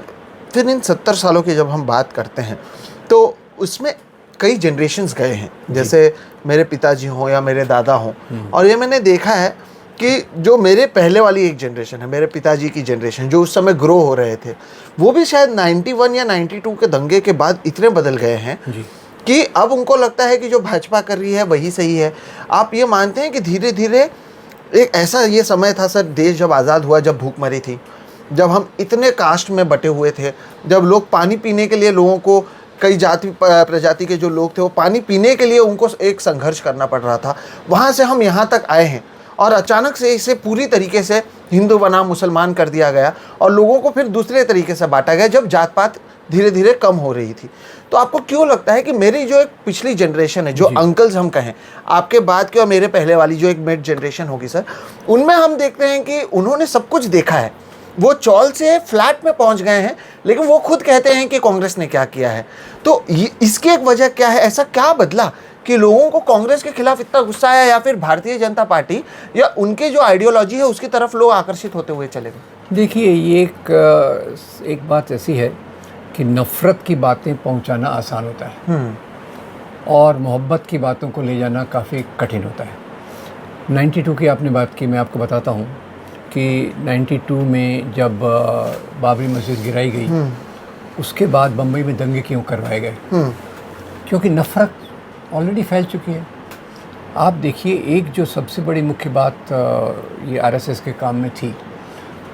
फिर इन 70 सालों की जब हम बात करते हैं तो उसमें कई जनरेशन्स गए हैं, जैसे मेरे पिताजी हों या मेरे दादा हों, और ये मैंने देखा है कि जो मेरे पहले वाली एक जनरेशन है, मेरे पिताजी की जनरेशन, जो उस समय ग्रो हो रहे थे, वो भी शायद 91 या 92 के दंगे के बाद इतने बदल गए हैं कि अब उनको लगता है कि जो भाजपा कर रही है वही सही है। आप ये मानते हैं कि धीरे धीरे एक ऐसा ये समय था सर, देश जब आज़ाद हुआ, जब भूखमरी थी, जब हम इतने कास्ट में बटे हुए थे, जब लोग पानी पीने के लिए, लोगों को कई जाति प्रजाति के जो लोग थे वो पानी पीने के लिए उनको एक संघर्ष करना पड़ रहा था, वहाँ से हम यहाँ तक आए हैं और अचानक से इसे पूरी तरीके से हिंदू बनाम मुसलमान कर दिया गया और लोगों को फिर दूसरे तरीके से बांटा गया जब जात पात धीरे धीरे कम हो रही थी। तो आपको क्यों लगता है कि मेरी जो एक पिछली जनरेशन है, जो अंकल्स हम कहें, आपके बाद की और मेरे पहले वाली जो एक मिड जनरेशन होगी सर, उनमें हम देखते हैं कि उन्होंने सब कुछ देखा है, वो चौल से फ्लैट में पहुंच गए हैं, लेकिन वो खुद कहते हैं कि कांग्रेस ने क्या किया है। तो इसकी एक वजह क्या है? ऐसा क्या बदला कि लोगों को कांग्रेस के खिलाफ इतना गुस्सा आया, या फिर भारतीय जनता पार्टी या उनके जो आइडियोलॉजी है उसकी तरफ लोग आकर्षित होते हुए चले गए? देखिए, ये एक बात ऐसी है कि नफ़रत की बातें पहुंचाना आसान होता है हम्म, और मोहब्बत की बातों को ले जाना काफ़ी कठिन होता है। 92 की आपने बात की, मैं आपको बताता हूँ कि 92 में जब बाबरी मस्जिद गिराई गई, उसके बाद बम्बई में दंगे क्यों करवाए गए? क्योंकि नफ़रत ऑलरेडी फैल चुकी है। आप देखिए, एक जो सबसे बड़ी मुख्य बात ये आरएसएस के काम में थी,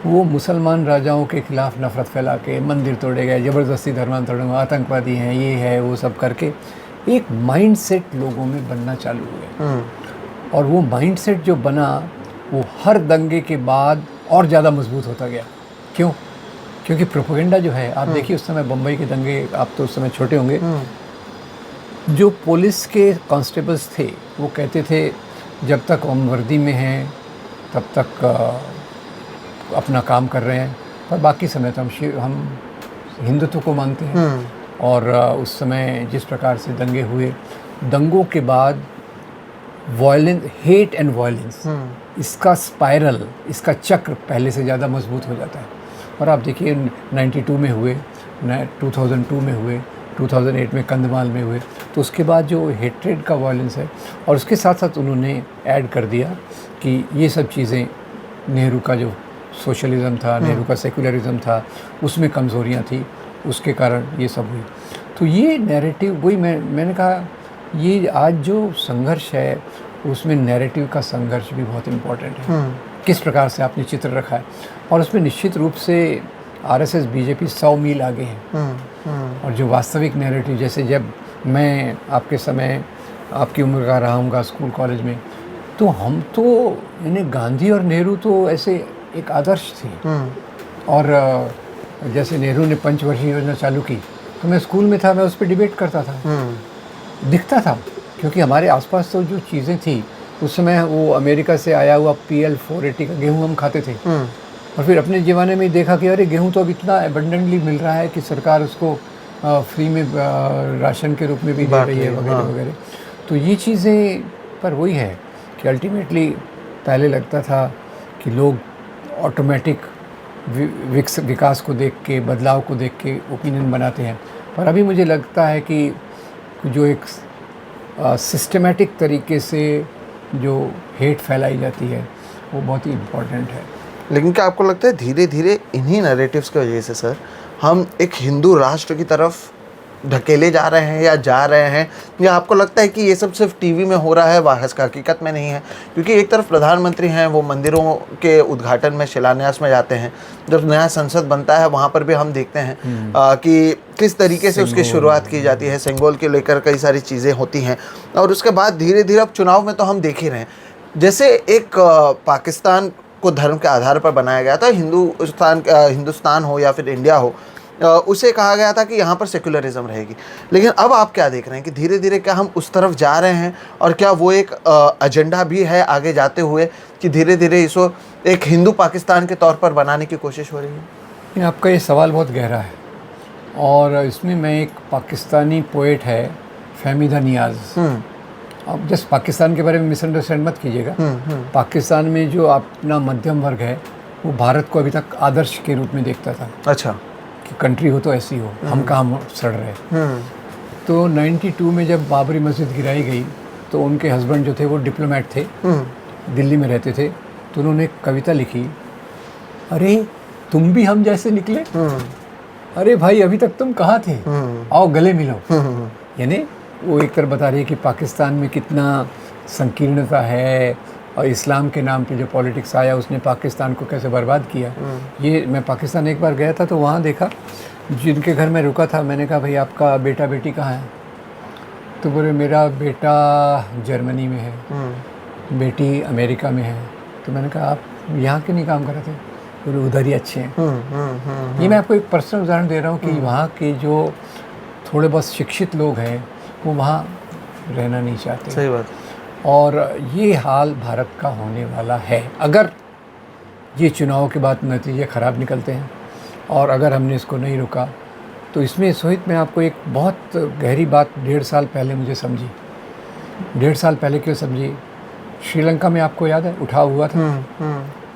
वो मुसलमान राजाओं के खिलाफ नफ़रत फैला के मंदिर तोड़े गए, ज़बरदस्ती धर्मांतरण, आतंकवादी हैं, ये है वो सब करके एक माइंडसेट लोगों में बनना चालू हो गया। और वो माइंडसेट जो बना, वो हर दंगे के बाद और ज़्यादा मजबूत होता गया। क्यों? क्योंकि प्रोपेगेंडा जो है, आप देखिए उस समय बम्बई के दंगे, आप तो उस समय छोटे होंगे, जो पुलिस के कांस्टेबल्स थे वो कहते थे जब तक हम वर्दी में हैं तब तक अपना काम कर रहे हैं, पर बाकी समय तो हम हिंदुत्व को मानते हैं। और उस समय जिस प्रकार से दंगे हुए, दंगों के बाद वायलेंस, हेट एंड वायलेंस, इसका स्पाइरल, इसका चक्र पहले से ज़्यादा मजबूत हो जाता है। और आप देखिए 92 में हुए, 2002 में हुए, 2008 में कंधमाल में हुए, तो उसके बाद जो हेट्रेड का वायलेंस है, और उसके साथ साथ उन्होंने ऐड कर दिया कि ये सब चीज़ें, नेहरू का जो सोशलिज़म था, नेहरू का सेकुलरिज़म था, उसमें कमज़ोरियाँ थी, उसके कारण ये सब हुई। तो ये नैरेटिव, वही मैंने कहा, ये आज जो संघर्ष है उसमें नैरेटिव का संघर्ष भी बहुत इम्पोर्टेंट है। किस प्रकार से आपने चित्र रखा है, और उसमें निश्चित रूप से आरएसएस बीजेपी 100 मील आगे हैं। और जो वास्तविक नैरेटिव, जैसे जब मैं आपके समय, आपकी उम्र का रहा हूँगा स्कूल कॉलेज में, तो हम तो यानी गांधी और नेहरू तो ऐसे एक आदर्श थे। और जैसे नेहरू ने पंचवर्षीय योजना चालू की, तो मैं स्कूल में था, मैं उस पर डिबेट करता था, दिखता था, क्योंकि हमारे आसपास तो जो चीज़ें थी उस समय, वो अमेरिका से आया हुआ PL 480 का गेहूँ हम खाते थे। और फिर अपने ज़माने में देखा कि अरे गेहूँ तो अब इतना एबंडेंटली मिल रहा है कि सरकार उसको फ्री में राशन के रूप में भी दे रही है, वगैरह वगैरह। तो ये चीज़ें, पर वही है कि अल्टीमेटली पहले लगता था कि लोग ऑटोमेटिक विकास को देख के, बदलाव को देख के ओपिनियन बनाते हैं, पर अभी मुझे लगता है कि जो एक सिस्टमेटिक तरीके से जो हेट फैलाई जाती है वो बहुत ही इम्पोर्टेंट है। लेकिन क्या आपको लगता है धीरे धीरे इन्हीं नैरेटिव्स की वजह से सर, हम एक हिंदू राष्ट्र की तरफ ढकेले जा रहे हैं, या जा रहे हैं, या आपको लगता है कि ये सब सिर्फ टीवी में हो रहा है, वाहस का हकीकत में नहीं है? क्योंकि एक तरफ प्रधानमंत्री हैं, वो मंदिरों के उद्घाटन में, शिलान्यास में जाते हैं, जब नया संसद बनता है वहाँ पर भी हम देखते हैं कि किस तरीके से उसकी शुरुआत की जाती है, सिंबल के लेकर कई सारी चीज़ें होती हैं, और उसके बाद धीरे धीरे अब चुनाव में तो हम देख ही रहे हैं, जैसे एक पाकिस्तान को धर्म के आधार पर बनाया गया था, हिंदुस्तान हो या फिर इंडिया हो, उसे कहा गया था कि यहाँ पर सेकुलरिज्म रहेगी। लेकिन अब आप क्या देख रहे हैं कि धीरे धीरे क्या हम उस तरफ जा रहे हैं, और क्या वो एक एजेंडा भी है आगे जाते हुए कि धीरे धीरे इसको एक हिंदू पाकिस्तान के तौर पर बनाने की कोशिश हो रही है? आपका ये सवाल बहुत गहरा है, और इसमें मैं, एक पाकिस्तानी पोएट है फहमीदा नियाज़, अब जस्ट पाकिस्तान के बारे में मिसअंडरस्टैंड मत कीजिएगा। पाकिस्तान में जो अपना मध्यम वर्ग है, वो भारत को अभी तक आदर्श के रूप में देखता था। अच्छा, कि कंट्री हो तो ऐसी हो, हम कहाँ सड़ रहे। तो 92 में जब बाबरी मस्जिद गिराई गई, तो उनके हस्बैंड जो थे वो डिप्लोमेट थे, दिल्ली में रहते थे, तो उन्होंने एक कविता लिखी, अरे तुम भी हम जैसे निकले, अरे भाई अभी तक तुम कहाँ थे, आओ गले मिलो। यानी वो एक तरफ बता रही है कि पाकिस्तान में कितना संकीर्णता है, और इस्लाम के नाम पे जो पॉलिटिक्स आया उसने पाकिस्तान को कैसे बर्बाद किया। ये मैं पाकिस्तान एक बार गया था, तो वहाँ देखा, जिनके घर में रुका था, मैंने कहा भाई आपका बेटा बेटी कहाँ है? तो बोले मेरा बेटा जर्मनी में है, बेटी अमेरिका में है। तो मैंने कहा आप यहाँ क्यों नहीं काम कर रहे थे? बोले उधर ही अच्छे हैं। ये मैं आपको एक पर्सनल उदाहरण दे रहा हूँ कि वहाँ के जो थोड़े बहुत शिक्षित लोग हैं वो वहाँ रहना नहीं चाहते। सही बात। और ये हाल भारत का होने वाला है, अगर ये चुनाव के बाद नतीजे ख़राब निकलते हैं, और अगर हमने इसको नहीं रोका। तो इसमें सोहित, मैं आपको एक बहुत गहरी बात 1.5 साल पहले मुझे समझी। 1.5 साल पहले क्यों समझी? श्रीलंका में आपको याद है उठाव हुआ था,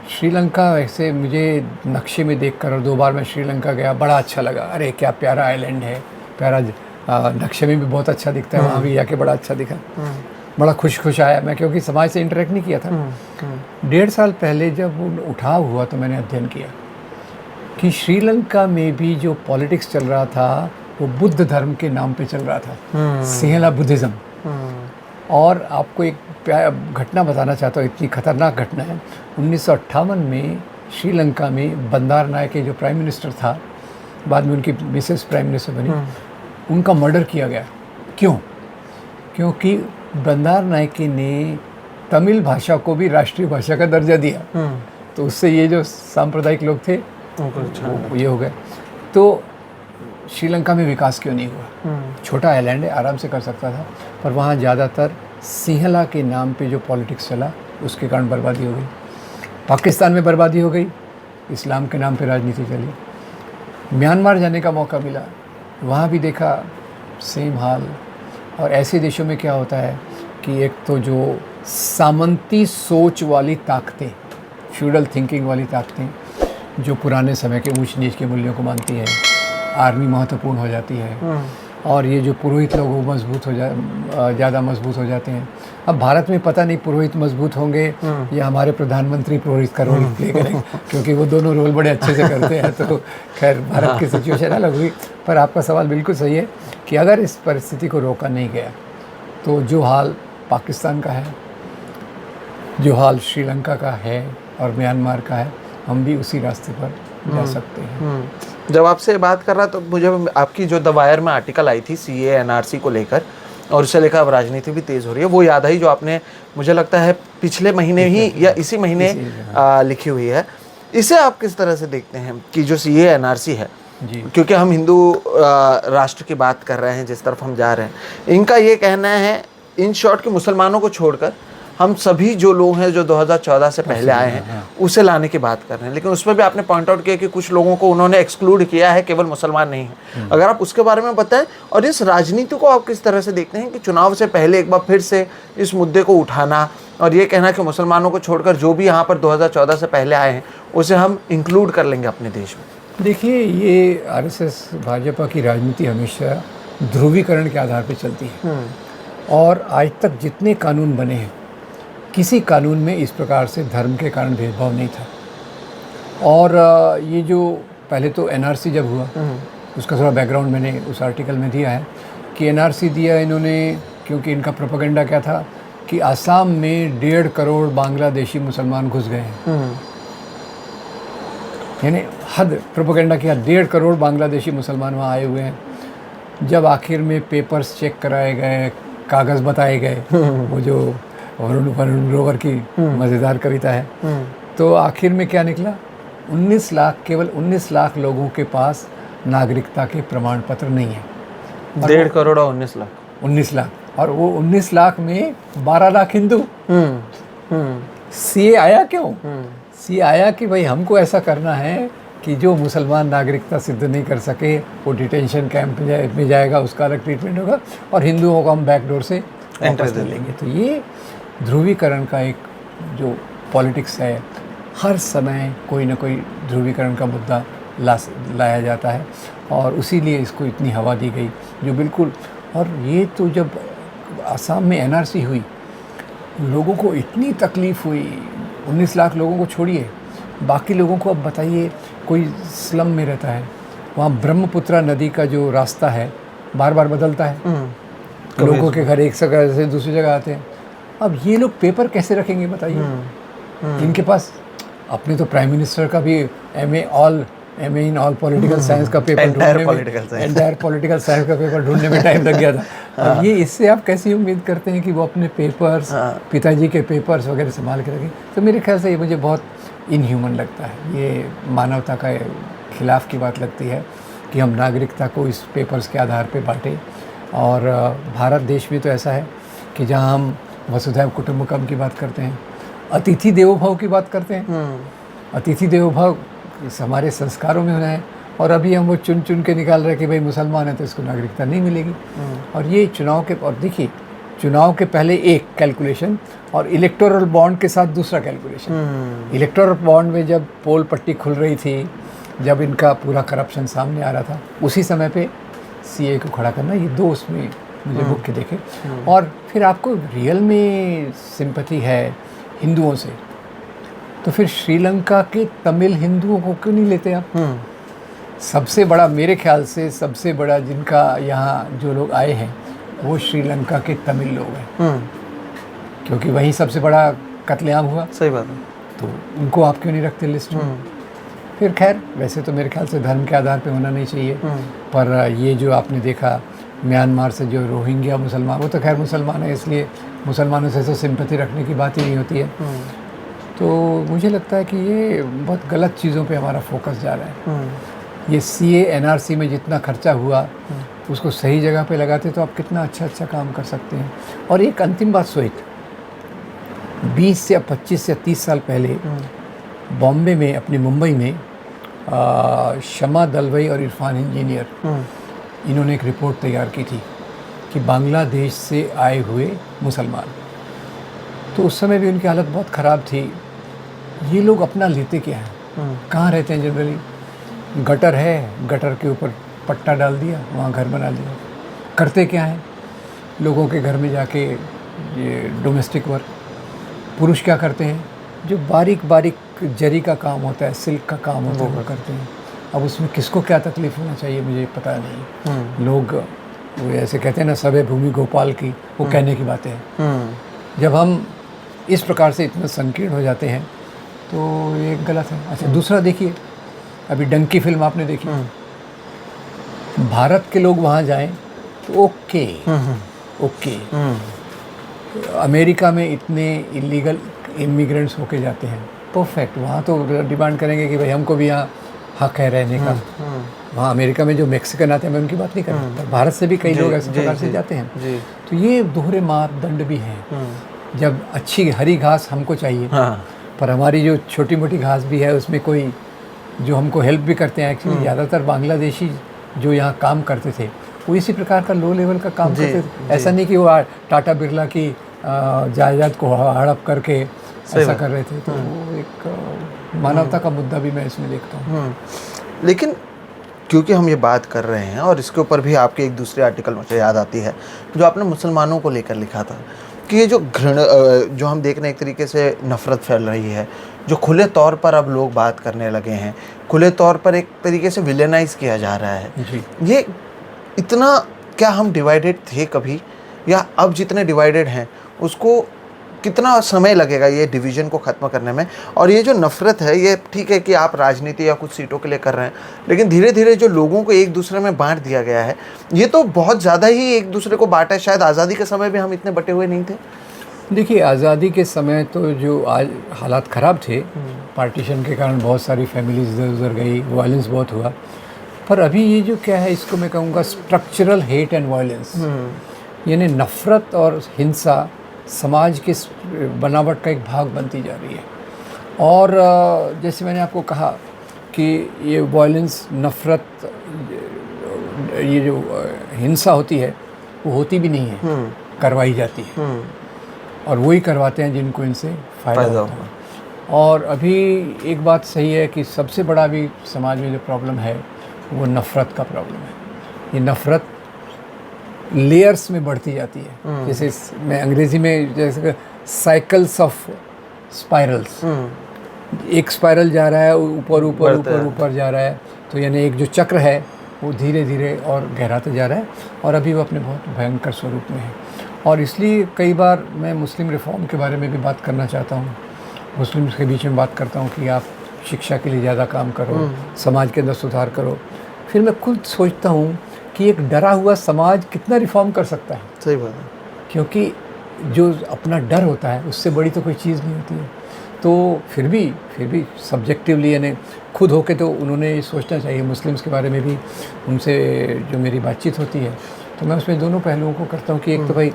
श्रीलंका वैसे मुझे नक्शे में देखकर, और 2 बार मैं श्रीलंका गया, बड़ा अच्छा लगा। अरे क्या प्यारा आइलैंड है, प्यारा नक्शे में भी बहुत अच्छा दिखता है, वहाँ भी जाके बड़ा अच्छा दिखा, बड़ा खुश आया मैं, क्योंकि समाज से इंटरेक्ट नहीं किया था। 1.5 साल पहले जब उठाव हुआ तो मैंने अध्ययन किया कि श्रीलंका में भी जो पॉलिटिक्स चल रहा था वो बुद्ध धर्म के नाम पे चल रहा था, सिंहला बुद्धिज़्म। और आपको एक घटना बताना चाहता हूँ, इतनी खतरनाक घटना है। 1958 में श्रीलंका में बंदार नायके जो प्राइम मिनिस्टर था, बाद में उनकी मिसेस प्राइम मिनिस्टर बनी, उनका मर्डर किया गया। क्यों? क्योंकि बंदार नायके ने तमिल भाषा को भी राष्ट्रीय भाषा का दर्जा दिया, तो उससे ये जो सांप्रदायिक लोग थे वो ये हो गए। तो श्रीलंका में विकास क्यों नहीं हुआ? छोटा आइलैंड है, आराम से कर सकता था, पर वहाँ ज़्यादातर सिंहला के नाम पे जो पॉलिटिक्स चला उसके कारण बर्बादी हो गई। पाकिस्तान में बर्बादी हो गई, इस्लाम के नाम पे राजनीति चली। म्यांमार जाने का मौका मिला, वहाँ भी देखा सेम हाल। और ऐसे देशों में क्या होता है कि एक तो जो सामंती सोच वाली ताकतें, फ्यूडल थिंकिंग वाली ताकतें, जो पुराने समय के ऊंच नीच के मूल्यों को मानती है, आर्मी महत्वपूर्ण हो जाती है, और ये जो पुरोहित लोग वो ज़्यादा मजबूत हो जाते हैं। अब भारत में पता नहीं पुरोहित मजबूत होंगे या हमारे प्रधानमंत्री पुरोहित का रोल प्ले करेंगे, क्योंकि वो दोनों रोल बड़े अच्छे से करते हैं। तो खैर भारत की सिचुएशन अलग हुई, पर आपका सवाल बिल्कुल सही है कि अगर इस परिस्थिति को रोका नहीं गया तो जो हाल पाकिस्तान का है, जो हाल श्रीलंका का है और म्यांमार का है, हम भी उसी रास्ते पर जा सकते हैं। जब आपसे बात कर रहा तो मुझे आपकी जो द वायर में आर्टिकल आई थी CAA NRC को लेकर, और उससे लेकर अब राजनीति भी तेज़ हो रही है, वो याद आई जो आपने मुझे लगता है पिछले महीने ही या इसी महीने लिखी हुई है। इसे आप किस तरह से देखते हैं कि जो CAA NRC है, क्योंकि हम हिंदू राष्ट्र की बात कर रहे हैं जिस तरफ हम जा रहे हैं, इनका ये कहना है इन शॉर्ट कि मुसलमानों को छोड़कर हम सभी जो लोग हैं जो 2014 से पहले आए हैं उसे लाने की बात कर रहे हैं। लेकिन उसमें भी आपने पॉइंट आउट किया कि कुछ लोगों को उन्होंने एक्सक्लूड किया है, केवल मुसलमान नहीं है। अगर आप उसके बारे में बताएं, और इस राजनीति को आप किस तरह से देखते हैं कि चुनाव से पहले एक बार फिर से इस मुद्दे को उठाना और ये कहना कि मुसलमानों को छोड़कर जो भी यहाँ पर 2014 से पहले आए हैं उसे हम इंक्लूड कर लेंगे अपने देश में। देखिए, ये RSS भाजपा की राजनीति हमेशा ध्रुवीकरण के आधार पर चलती है, और आज तक जितने कानून बने हैं किसी कानून में इस प्रकार से धर्म के कारण भेदभाव नहीं था। और ये जो पहले तो NRC जब हुआ, उसका थोड़ा बैकग्राउंड मैंने उस आर्टिकल में दिया है कि NRC दिया इन्होंने क्योंकि इनका प्रोपेगेंडा क्या था कि आसाम में 1.5 करोड़ बांग्लादेशी मुसलमान घुस गए हैं। यानी हद प्रोपेगेंडा किया, 1.5 करोड़ बांग्लादेशी मुसलमान वहाँ आए हुए हैं। जब आखिर में पेपर्स चेक कराए गए, कागज़ बताए गए, वो जो वरुण ग्रोवर की मज़ेदार कविता है, तो आखिर में क्या निकला? 19 लाख, केवल 19 लाख लोगों के पास नागरिकता के प्रमाण पत्र नहीं है। 1.5 करोड़ और 19 लाख, 19 लाख, और वो 19 लाख में 12 लाख हिंदू। CAA आया क्यों? CAA आया कि भाई हमको ऐसा करना है कि जो मुसलमान नागरिकता सिद्ध नहीं कर सके वो डिटेंशन कैंप में जाएगा, उसका अलग ट्रीटमेंट होगा, और हिंदुओं को हम बैकडोर से एंटर कर लेंगे। तो ये ध्रुवीकरण का एक जो पॉलिटिक्स है, हर समय कोई ना कोई ध्रुवीकरण का मुद्दा लाया जाता है, और उसीलिए इसको इतनी हवा दी गई जो बिल्कुल। और ये तो जब आसाम में NRC हुई, लोगों को इतनी तकलीफ़ हुई, 19 लाख लोगों को छोड़िए, बाकी लोगों को अब बताइए, कोई स्लम में रहता है, वहाँ ब्रह्मपुत्रा नदी का जो रास्ता है बार बार बदलता है, लोगों के घर एक जगह से दूसरी जगह आते हैं। अब ये लोग पेपर कैसे रखेंगे बताइए? इनके पास अपने तो प्राइम मिनिस्टर का भी MA in all political science का पेपर ढूंढने में, एंटायर पॉलिटिकल साइंस का पेपर ढूंढने में टाइम लग गया था। अब ये इससे आप कैसी उम्मीद करते हैं कि वो अपने पेपर्स, पिताजी के पेपर्स वगैरह संभाल के रखें? तो मेरे ख्याल से ये मुझे बहुत इनह्यूमन लगता है, ये मानवता का खिलाफ की बात लगती है कि हम नागरिकता को इस पेपर्स के आधार पर बांटें। और भारत देश भी तो ऐसा है कि जहाँ हम वसुधैव कुटुंबकम की बात करते हैं, अतिथि देवो भव की बात करते हैं। अतिथि देवो भव हमारे संस्कारों में होना है, और अभी हम वो चुन चुन के निकाल रहे हैं कि भाई मुसलमान है तो इसको नागरिकता नहीं मिलेगी। और ये चुनाव के, और देखिए चुनाव के पहले एक कैलकुलेशन और इलेक्टोरल बॉन्ड के साथ दूसरा कैलकुलेशन। इलेक्टोरल बॉन्ड में जब पोल पट्टी खुल रही थी, जब इनका पूरा करप्शन सामने आ रहा था, उसी समय पे सीए को खड़ा करना, ये दो उसमें मुझे बुक के देखे। और फिर आपको रियल में सिंपैथी है हिंदुओं से, तो फिर श्रीलंका के तमिल हिंदुओं को क्यों नहीं लेते आप? सबसे बड़ा, मेरे ख्याल से सबसे बड़ा जिनका यहाँ जो लोग आए हैं वो श्रीलंका के तमिल लोग हैं, क्योंकि वहीं सबसे बड़ा कत्लेआम हुआ। सही बात है। तो उनको आप क्यों नहीं रखते लिस्ट में? फिर खैर, वैसे तो मेरे ख्याल से धर्म के आधार पे होना नहीं चाहिए, पर ये जो आपने देखा म्यांमार से जो रोहिंग्या मुसलमान, वो तो खैर मुसलमान है, इसलिए मुसलमानों से तो सिंपैथी रखने की बात ही नहीं होती है। तो मुझे लगता है कि ये बहुत गलत चीज़ों पे हमारा फोकस जा रहा है। ये सीए एनआरसी में जितना खर्चा हुआ उसको सही जगह पे लगाते तो आप कितना अच्छा काम कर सकते हैं। और एक अंतिम बात सोहित, 20 या 25 या 30 साल पहले बॉम्बे में, अपनी मुंबई में शमा दलवई और इरफान इंजीनियर, इन्होंने एक रिपोर्ट तैयार की थी कि बांग्लादेश से आए हुए मुसलमान, तो उस समय भी उनकी हालत बहुत ख़राब थी। ये लोग अपना लेते क्या हैं, कहाँ रहते हैं जनरली? गटर है, गटर के ऊपर पट्टा डाल दिया, वहाँ घर बना लिया। करते क्या हैं? लोगों के घर में जाके ये डोमेस्टिक वर्क। पुरुष क्या करते हैं? जो बारीक बारीक जरी का काम होता है, सिल्क का काम होता है, वो करते हैं। अब उसमें किसको क्या तकलीफ़ होना चाहिए मुझे पता नहीं। लोग वो ऐसे कहते हैं ना, सबे भूमि गोपाल की, वो कहने की बातें हैं। जब हम इस प्रकार से इतना संकीर्ण हो जाते हैं तो ये गलत है। अच्छा, दूसरा देखिए, अभी डंकी फिल्म आपने देखी, भारत के लोग वहाँ जाएं तो ओके, अमेरिका में इतने इलीगल इमिग्रेंट्स होके जाते हैं, परफेक्ट, वहाँ तो डिमांड करेंगे कि भाई हमको भी यहाँ हक है रहने का। वहाँ अमेरिका में जो मैक्सिकन आते हैं, मैं उनकी बात नहीं कर रहा, पर भारत से भी कई लोग ऐसे प्रकार से जाते हैं। तो ये दोहरे मापदंड भी हैं। जब अच्छी हरी घास हमको चाहिए, पर हमारी जो छोटी मोटी घास भी है उसमें कोई जो हमको हेल्प भी करते हैं। एक्चुअली ज़्यादातर बांग्लादेशी जो यहाँ काम करते थे वो इसी प्रकार का लो लेवल का काम करते थे। ऐसा नहीं कि वो टाटा बिरला की जायदाद को हड़प करके ऐसा कर रहे थे। तो वो एक मानवता का मुद्दा भी मैं इसमें देखता हूँ। लेकिन क्योंकि हम ये बात कर रहे हैं और इसके ऊपर भी आपके एक दूसरे आर्टिकल मुझे याद आती है जो आपने मुसलमानों को लेकर लिखा था कि ये जो घृणा, जो हम देख रहे हैं एक तरीके से नफ़रत फैल रही है, जो खुले तौर पर अब लोग बात करने लगे हैं, खुले तौर पर एक तरीके से विलेनाइज किया जा रहा है जी। ये इतना, क्या हम डिवाइडेड थे कभी, या अब जितने डिवाइडेड हैं उसको कितना समय लगेगा ये डिवीज़न को ख़त्म करने में? और ये जो नफ़रत है, ये ठीक है कि आप राजनीति या कुछ सीटों के लिए कर रहे हैं, लेकिन धीरे धीरे जो लोगों को एक दूसरे में बांट दिया गया है, ये तो बहुत ज़्यादा ही एक दूसरे को बांटा है। शायद आज़ादी के समय भी हम इतने बटे हुए नहीं थे। देखिए, आज़ादी के समय तो जो आज हालात ख़राब थे, पार्टीशन के कारण बहुत सारी फैमिलीज इधर उधर गई, वायलेंस बहुत हुआ। पर अभी ये जो क्या है, इसको मैं कहूँगा स्ट्रक्चरल हेट एंड वायलेंस, यानी नफ़रत और हिंसा समाज के बनावट का एक भाग बनती जा रही है। और जैसे मैंने आपको कहा कि ये वायलेंस, नफ़रत, ये जो हिंसा होती है वो होती भी नहीं है, करवाई जाती है, और वही करवाते हैं जिनको इनसे फ़ायदा होता है। और अभी एक बात सही है कि सबसे बड़ा अभी समाज में जो प्रॉब्लम है वो नफ़रत का प्रॉब्लम है। ये नफ़रत लेयर्स में बढ़ती जाती है। जैसे मैं अंग्रेज़ी में जैसे साइकिल्स ऑफ स्पाइरल्स, एक स्पाइरल जा रहा है, ऊपर ऊपर ऊपर ऊपर जा रहा है, तो यानी एक जो चक्र है वो धीरे धीरे और गहराते जा रहा है, और अभी वो अपने बहुत भयंकर स्वरूप में है। और इसलिए कई बार मैं मुस्लिम रिफॉर्म के बारे में भी बात करना चाहता हूँ, मुस्लिम्स के बीच में बात करता हूँ कि आप शिक्षा के लिए ज़्यादा काम करो, समाज के अंदर सुधार करो। फिर मैं खुद सोचता हूँ कि एक डरा हुआ समाज कितना रिफॉर्म कर सकता है। सही बात है। क्योंकि जो अपना डर होता है उससे बड़ी तो कोई चीज़ नहीं होती है। तो फिर भी सब्जेक्टिवली, यानी खुद होके तो उन्होंने ये सोचना चाहिए। मुस्लिम्स के बारे में भी उनसे जो मेरी बातचीत होती है तो मैं उसमें दोनों पहलुओं को करता हूँ कि एक तो भाई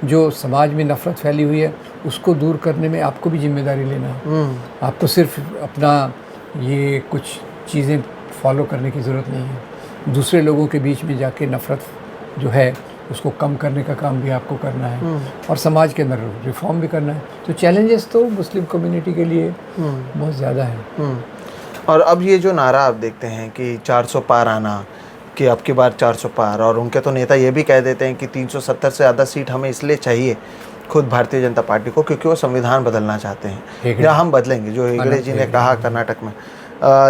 जो समाज में नफ़रत फैली हुई है उसको दूर करने में आपको भी जिम्मेदारी लेना है। आपको सिर्फ अपना ये कुछ चीज़ें फॉलो करने की ज़रूरत नहीं है। दूसरे लोगों के बीच में जाके नफ़रत जो है उसको कम करने का काम भी आपको करना है और समाज के अंदर रिफॉर्म भी करना है। तो चैलेंजेस तो मुस्लिम कम्युनिटी के लिए बहुत ज़्यादा है। और अब ये जो नारा आप देखते हैं कि 400 पार आना, कि अब की बार 400 पार, और उनके तो नेता ये भी कह देते हैं कि 370 से ज़्यादा सीट हमें इसलिए चाहिए खुद भारतीय जनता पार्टी को क्योंकि वो संविधान बदलना चाहते हैं या हम बदलेंगे, जो हेगड़े जी ने कहा कर्नाटक में।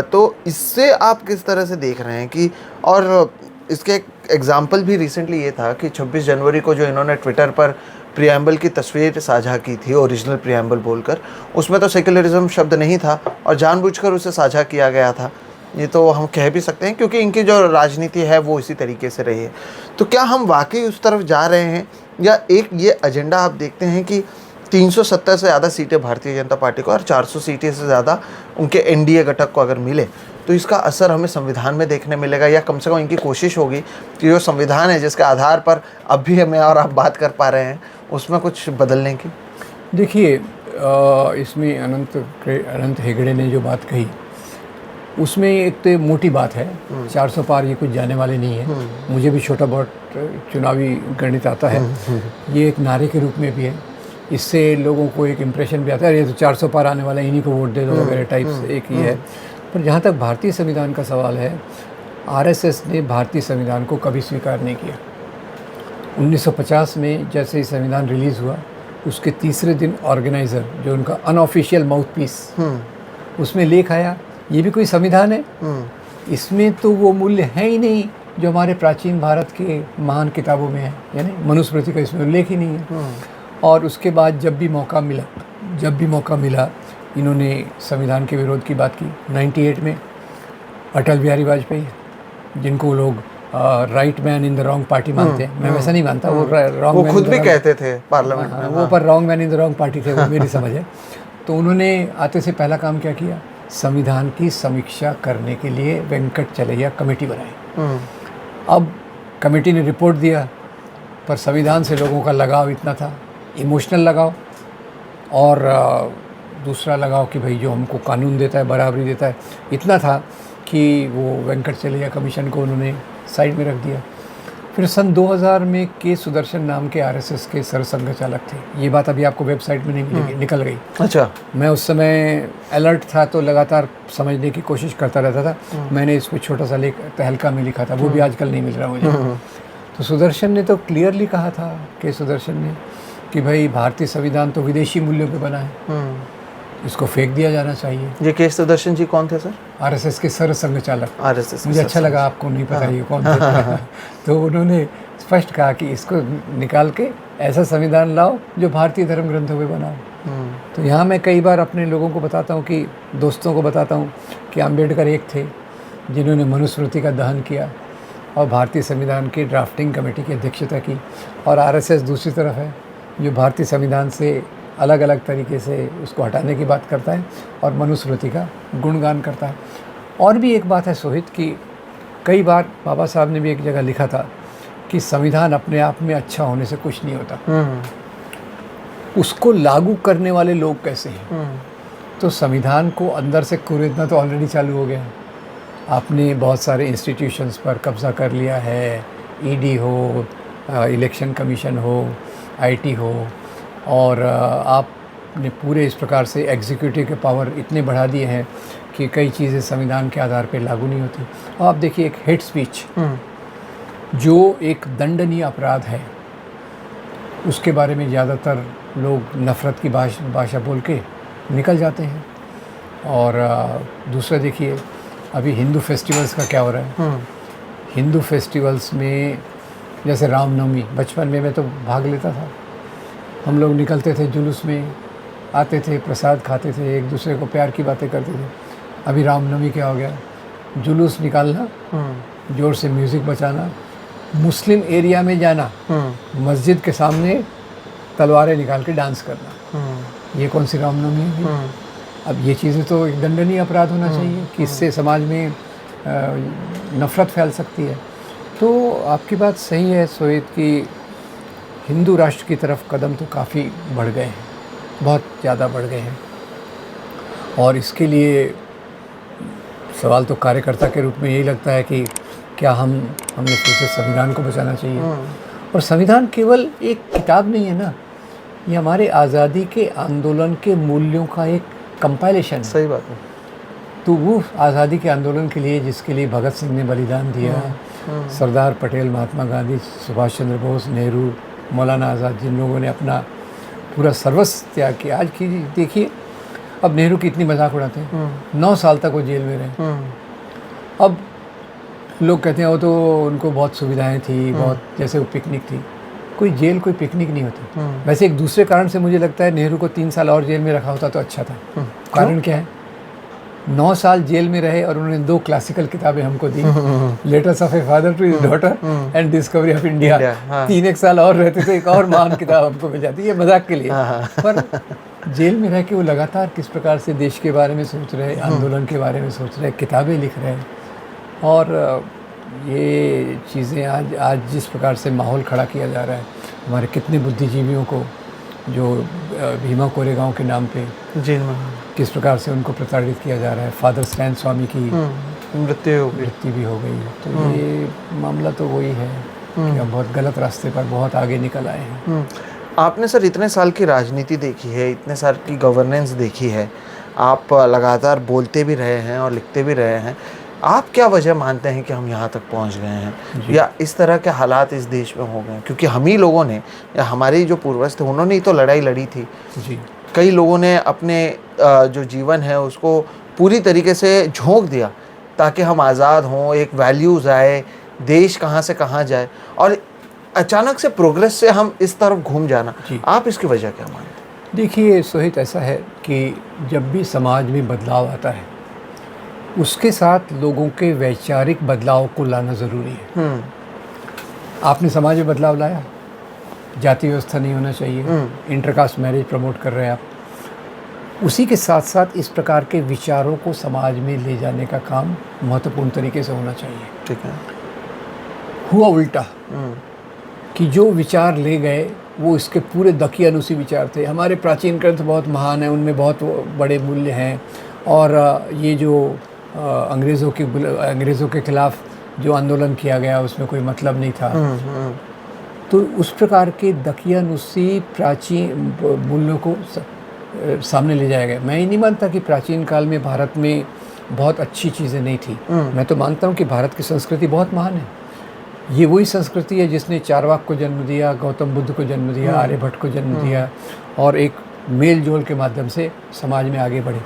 तो इससे आप किस तरह से देख रहे हैं कि, और इसके एक एग्जाम्पल भी रिसेंटली ये था कि 26 जनवरी को जो इन्होंने ट्विटर पर प्रियम्बल की तस्वीर साझा की थी, ओरिजिनल प्रियम्बल बोलकर, उसमें तो सेक्युलरिज्म शब्द नहीं था और जानबूझकर उसे साझा किया गया था। ये तो हम कह भी सकते हैं क्योंकि इनकी जो राजनीति है वो इसी तरीके से रही है। तो क्या हम वाकई उस तरफ जा रहे हैं, या एक ये एजेंडा आप देखते हैं कि 370 से ज़्यादा सीटें भारतीय जनता पार्टी को और 400 सीटें से ज़्यादा उनके एनडीए घटक को अगर मिले तो इसका असर हमें संविधान में देखने मिलेगा, या कम से कम इनकी कोशिश होगी कि जो संविधान है जिसके आधार पर अब भी हमें और आप बात कर पा रहे हैं उसमें कुछ बदलने की? देखिए, इसमें अनंत हेगड़े ने जो बात कही उसमें एक तो मोटी बात है, 400 पार ये कुछ जाने वाले नहीं है। मुझे भी छोटा बहुत चुनावी गणित आता है। ये एक नारे के रूप में भी है, इससे लोगों को एक इम्प्रेशन भी आता है ये तो 400 पार आने वाला है, इन्हीं को वोट दे दो वगैरह टाइप्स एक ही है। पर जहाँ तक भारतीय संविधान का सवाल है, आरएसएस ने भारतीय संविधान को कभी स्वीकार नहीं किया। 1950 में जैसे ही संविधान रिलीज़ हुआ उसके तीसरे दिन ऑर्गेनाइज़र, जो उनका अनऑफिशियल माउथ पीस, उसमें लेख आया ये भी कोई संविधान है? इसमें तो वो मूल्य है ही नहीं जो हमारे प्राचीन भारत के महान किताबों में है, यानी मनुस्मृति का इसमें उल्लेख ही नहीं है। और उसके बाद जब भी मौका मिला इन्होंने संविधान के विरोध की बात की। 98 में अटल बिहारी वाजपेयी, जिनको लोग right man in the wrong party मानते हैं, मैं वैसा नहीं मानता, वो रॉन्ग मैन, वो खुद भी कहते थे पार्लियामेंट में, वो पर wrong man in the wrong party थे, वो मेरी समझ है। तो उन्होंने आते से पहला काम क्या किया, संविधान की समीक्षा करने के लिए वेंकट चलैया कमेटी बनाई। अब कमेटी ने रिपोर्ट दिया, पर संविधान से लोगों का लगाव इतना था, इमोशनल लगाव, और दूसरा लगाव कि भाई जो हमको कानून देता है, बराबरी देता है, इतना था कि वो वेंकट चलैया कमीशन को उन्होंने साइड में रख दिया। फिर सन 2000 में के सुदर्शन नाम के आरएसएस के सरसंघ चालक थे, ये बात अभी आपको वेबसाइट में नहीं मिलेगी, निकल गई। अच्छा, मैं उस समय अलर्ट था तो लगातार समझने की कोशिश करता रहता था। मैंने इसको छोटा सा लेख तहलका में लिखा था, वो भी आजकल नहीं मिल रहा मुझे। तो सुदर्शन ने तो क्लियरली कहा था, के सुदर्शन ने, कि भाई भारतीय संविधान तो विदेशी मूल्यों पे बना है, इसको फेंक दिया जाना चाहिए। ये के सुदर्शन जी कौन थे सर? आरएसएस के सरसंघ चालक। आरएसएस, मुझे अच्छा लगा, आपको नहीं पता ये कौन थे। तो उन्होंने स्पष्ट कहा कि इसको निकाल के ऐसा संविधान लाओ जो भारतीय धर्म ग्रंथों पे बना हो। तो यहाँ मैं कई बार अपने लोगों को बताता हूँ, कि दोस्तों को बताता हूँ कि अम्बेडकर एक थे जिन्होंने मनुस्मृति का दहन किया और भारतीय संविधान की ड्राफ्टिंग कमेटी की अध्यक्षता की, और आरएसएस दूसरी तरफ है जो भारतीय संविधान से अलग अलग तरीके से उसको हटाने की बात करता है और मनुस्मृति का गुणगान करता है। और भी एक बात है सोहित, कि कई बार बाबा साहब ने भी एक जगह लिखा था कि संविधान अपने आप में अच्छा होने से कुछ नहीं होता, उसको लागू करने वाले लोग कैसे हैं। तो संविधान को अंदर से कुरेदना तो ऑलरेडी चालू हो गया है। आपने बहुत सारे इंस्टीट्यूशंस पर कब्ज़ा कर लिया है, ईडी हो, इलेक्शन कमीशन हो, आईटी हो, और आपने पूरे इस प्रकार से एग्जीक्यूटिव के पावर इतने बढ़ा दिए हैं कि कई चीज़ें संविधान के आधार पर लागू नहीं होती। और आप देखिए, एक हेट स्पीच जो एक दंडनीय अपराध है, उसके बारे में ज़्यादातर लोग नफ़रत की भाषा बोल के निकल जाते हैं। और दूसरा देखिए, अभी हिंदू फेस्टिवल्स का क्या हो रहा है। हिंदू फेस्टिवल्स में जैसे रामनवमी, बचपन में मैं तो भाग लेता था, हम लोग निकलते थे जुलूस में, आते थे, प्रसाद खाते थे, एक दूसरे को प्यार की बातें करते थे। अभी रामनवमी क्या हो गया, जुलूस निकालना, ज़ोर से म्यूज़िक बजाना, मुस्लिम एरिया में जाना, मस्जिद के सामने तलवारें निकाल के डांस करना, ये कौन सी रामनवमी है? अब ये चीज़ें तो एक दंडनीय अपराध होना चाहिए कि इससे समाज में नफ़रत फैल सकती है। तो आपकी बात सही है सोहित, कि हिंदू राष्ट्र की तरफ कदम तो काफ़ी बढ़ गए हैं, बहुत ज़्यादा बढ़ गए हैं। और इसके लिए सवाल तो कार्यकर्ता के रूप में यही लगता है कि क्या हमने फिर से संविधान को बचाना चाहिए। और संविधान केवल एक किताब नहीं है ना, ये हमारे आज़ादी के आंदोलन के मूल्यों का एक कंपाइलेशन है। सही बात है। तो वो आज़ादी के आंदोलन के लिए जिसके लिए भगत सिंह ने बलिदान दिया, सरदार पटेल, महात्मा गांधी, सुभाष चंद्र बोस, नेहरू, मौलाना आज़ाद, जिन लोगों ने अपना पूरा सर्वस्व त्याग किया। आज की देखिए, अब नेहरू की इतनी मजाक उड़ाते हैं, 9 साल तक वो जेल में रहे। अब लोग कहते हैं वो तो उनको बहुत सुविधाएं थी, बहुत, जैसे वो पिकनिक थी। कोई जेल कोई पिकनिक नहीं होती। वैसे एक दूसरे कारण से मुझे लगता है नेहरू को 3 साल और जेल में रखा होता तो अच्छा था। कारण क्या है? 9 साल जेल में रहे और उन्होंने 2 क्लासिकल किताबें हमको दी, letters of a father to his daughter and discovery of India. 3 साल और रहते तो एक और महान किताब हमको मिल जाती। ये मजाक के लिए, पर जेल में रह के वो लगातार किस प्रकार से देश के बारे में सोच रहे, आंदोलन के बारे में सोच रहे, किताबें लिख रहे हैं। और ये चीज़ें आज जिस प्रकार से माहौल खड़ा किया जा रहा है, हमारे कितने बुद्धिजीवियों को जो भीमा कोरेगांव के नाम पे जी किस प्रकार से उनको प्रताड़ित किया जा रहा है। फादर स्टैन स्वामी की मृत्यु भी हो गई। तो ये मामला तो वही है कि हम बहुत गलत रास्ते पर बहुत आगे निकल आए हैं। आपने सर इतने साल की राजनीति देखी है, इतने साल की गवर्नेंस देखी है, आप लगातार बोलते भी रहे हैं और लिखते भी रहे हैं। आप क्या वजह मानते हैं कि हम यहाँ तक पहुँच गए हैं, या इस तरह के हालात इस देश में हो गए हैं? क्योंकि हम ही लोगों ने, या हमारे जो पूर्वज थे, उन्होंने ही तो लड़ाई लड़ी थी। जी, कई लोगों ने अपने जो जीवन है उसको पूरी तरीके से झोंक दिया ताकि हम आज़ाद हों, एक वैल्यूज़ आए, देश कहाँ से कहाँ जाए, और अचानक से प्रोग्रेस से हम इस तरफ घूम जाना। आप इसकी वजह क्या मानते हैं? देखिए सोहित, ऐसा है कि जब भी समाज में बदलाव आता है उसके साथ लोगों के वैचारिक बदलाव को लाना ज़रूरी है। आपने समाज में बदलाव लाया, जाति व्यवस्था नहीं होना चाहिए, इंटरकास्ट मैरिज प्रमोट कर रहे हैं आप। उसी के साथ साथ इस प्रकार के विचारों को समाज में ले जाने का काम महत्वपूर्ण तरीके से होना चाहिए। ठीक है। हुआ उल्टा कि जो विचार ले गए वो इसके पूरे दकियानुसी विचार थे। हमारे प्राचीन ग्रंथ बहुत महान हैं, उनमें बहुत बड़े मूल्य हैं, और ये जो अंग्रेज़ों के खिलाफ जो आंदोलन किया गया उसमें कोई मतलब नहीं था। तो उस प्रकार के दकियानुसी प्राचीन मूल्यों को सामने ले जाया गया। मैं ये नहीं मानता कि प्राचीन काल में भारत में बहुत अच्छी चीज़ें नहीं थी। मैं तो मानता हूँ कि भारत की संस्कृति बहुत महान है। ये वही संस्कृति है जिसने चारवाक को जन्म दिया, गौतम बुद्ध को जन्म दिया, आर्यभट्ट को जन्म दिया, और एक मेल जोल के माध्यम से समाज में आगे बढ़े।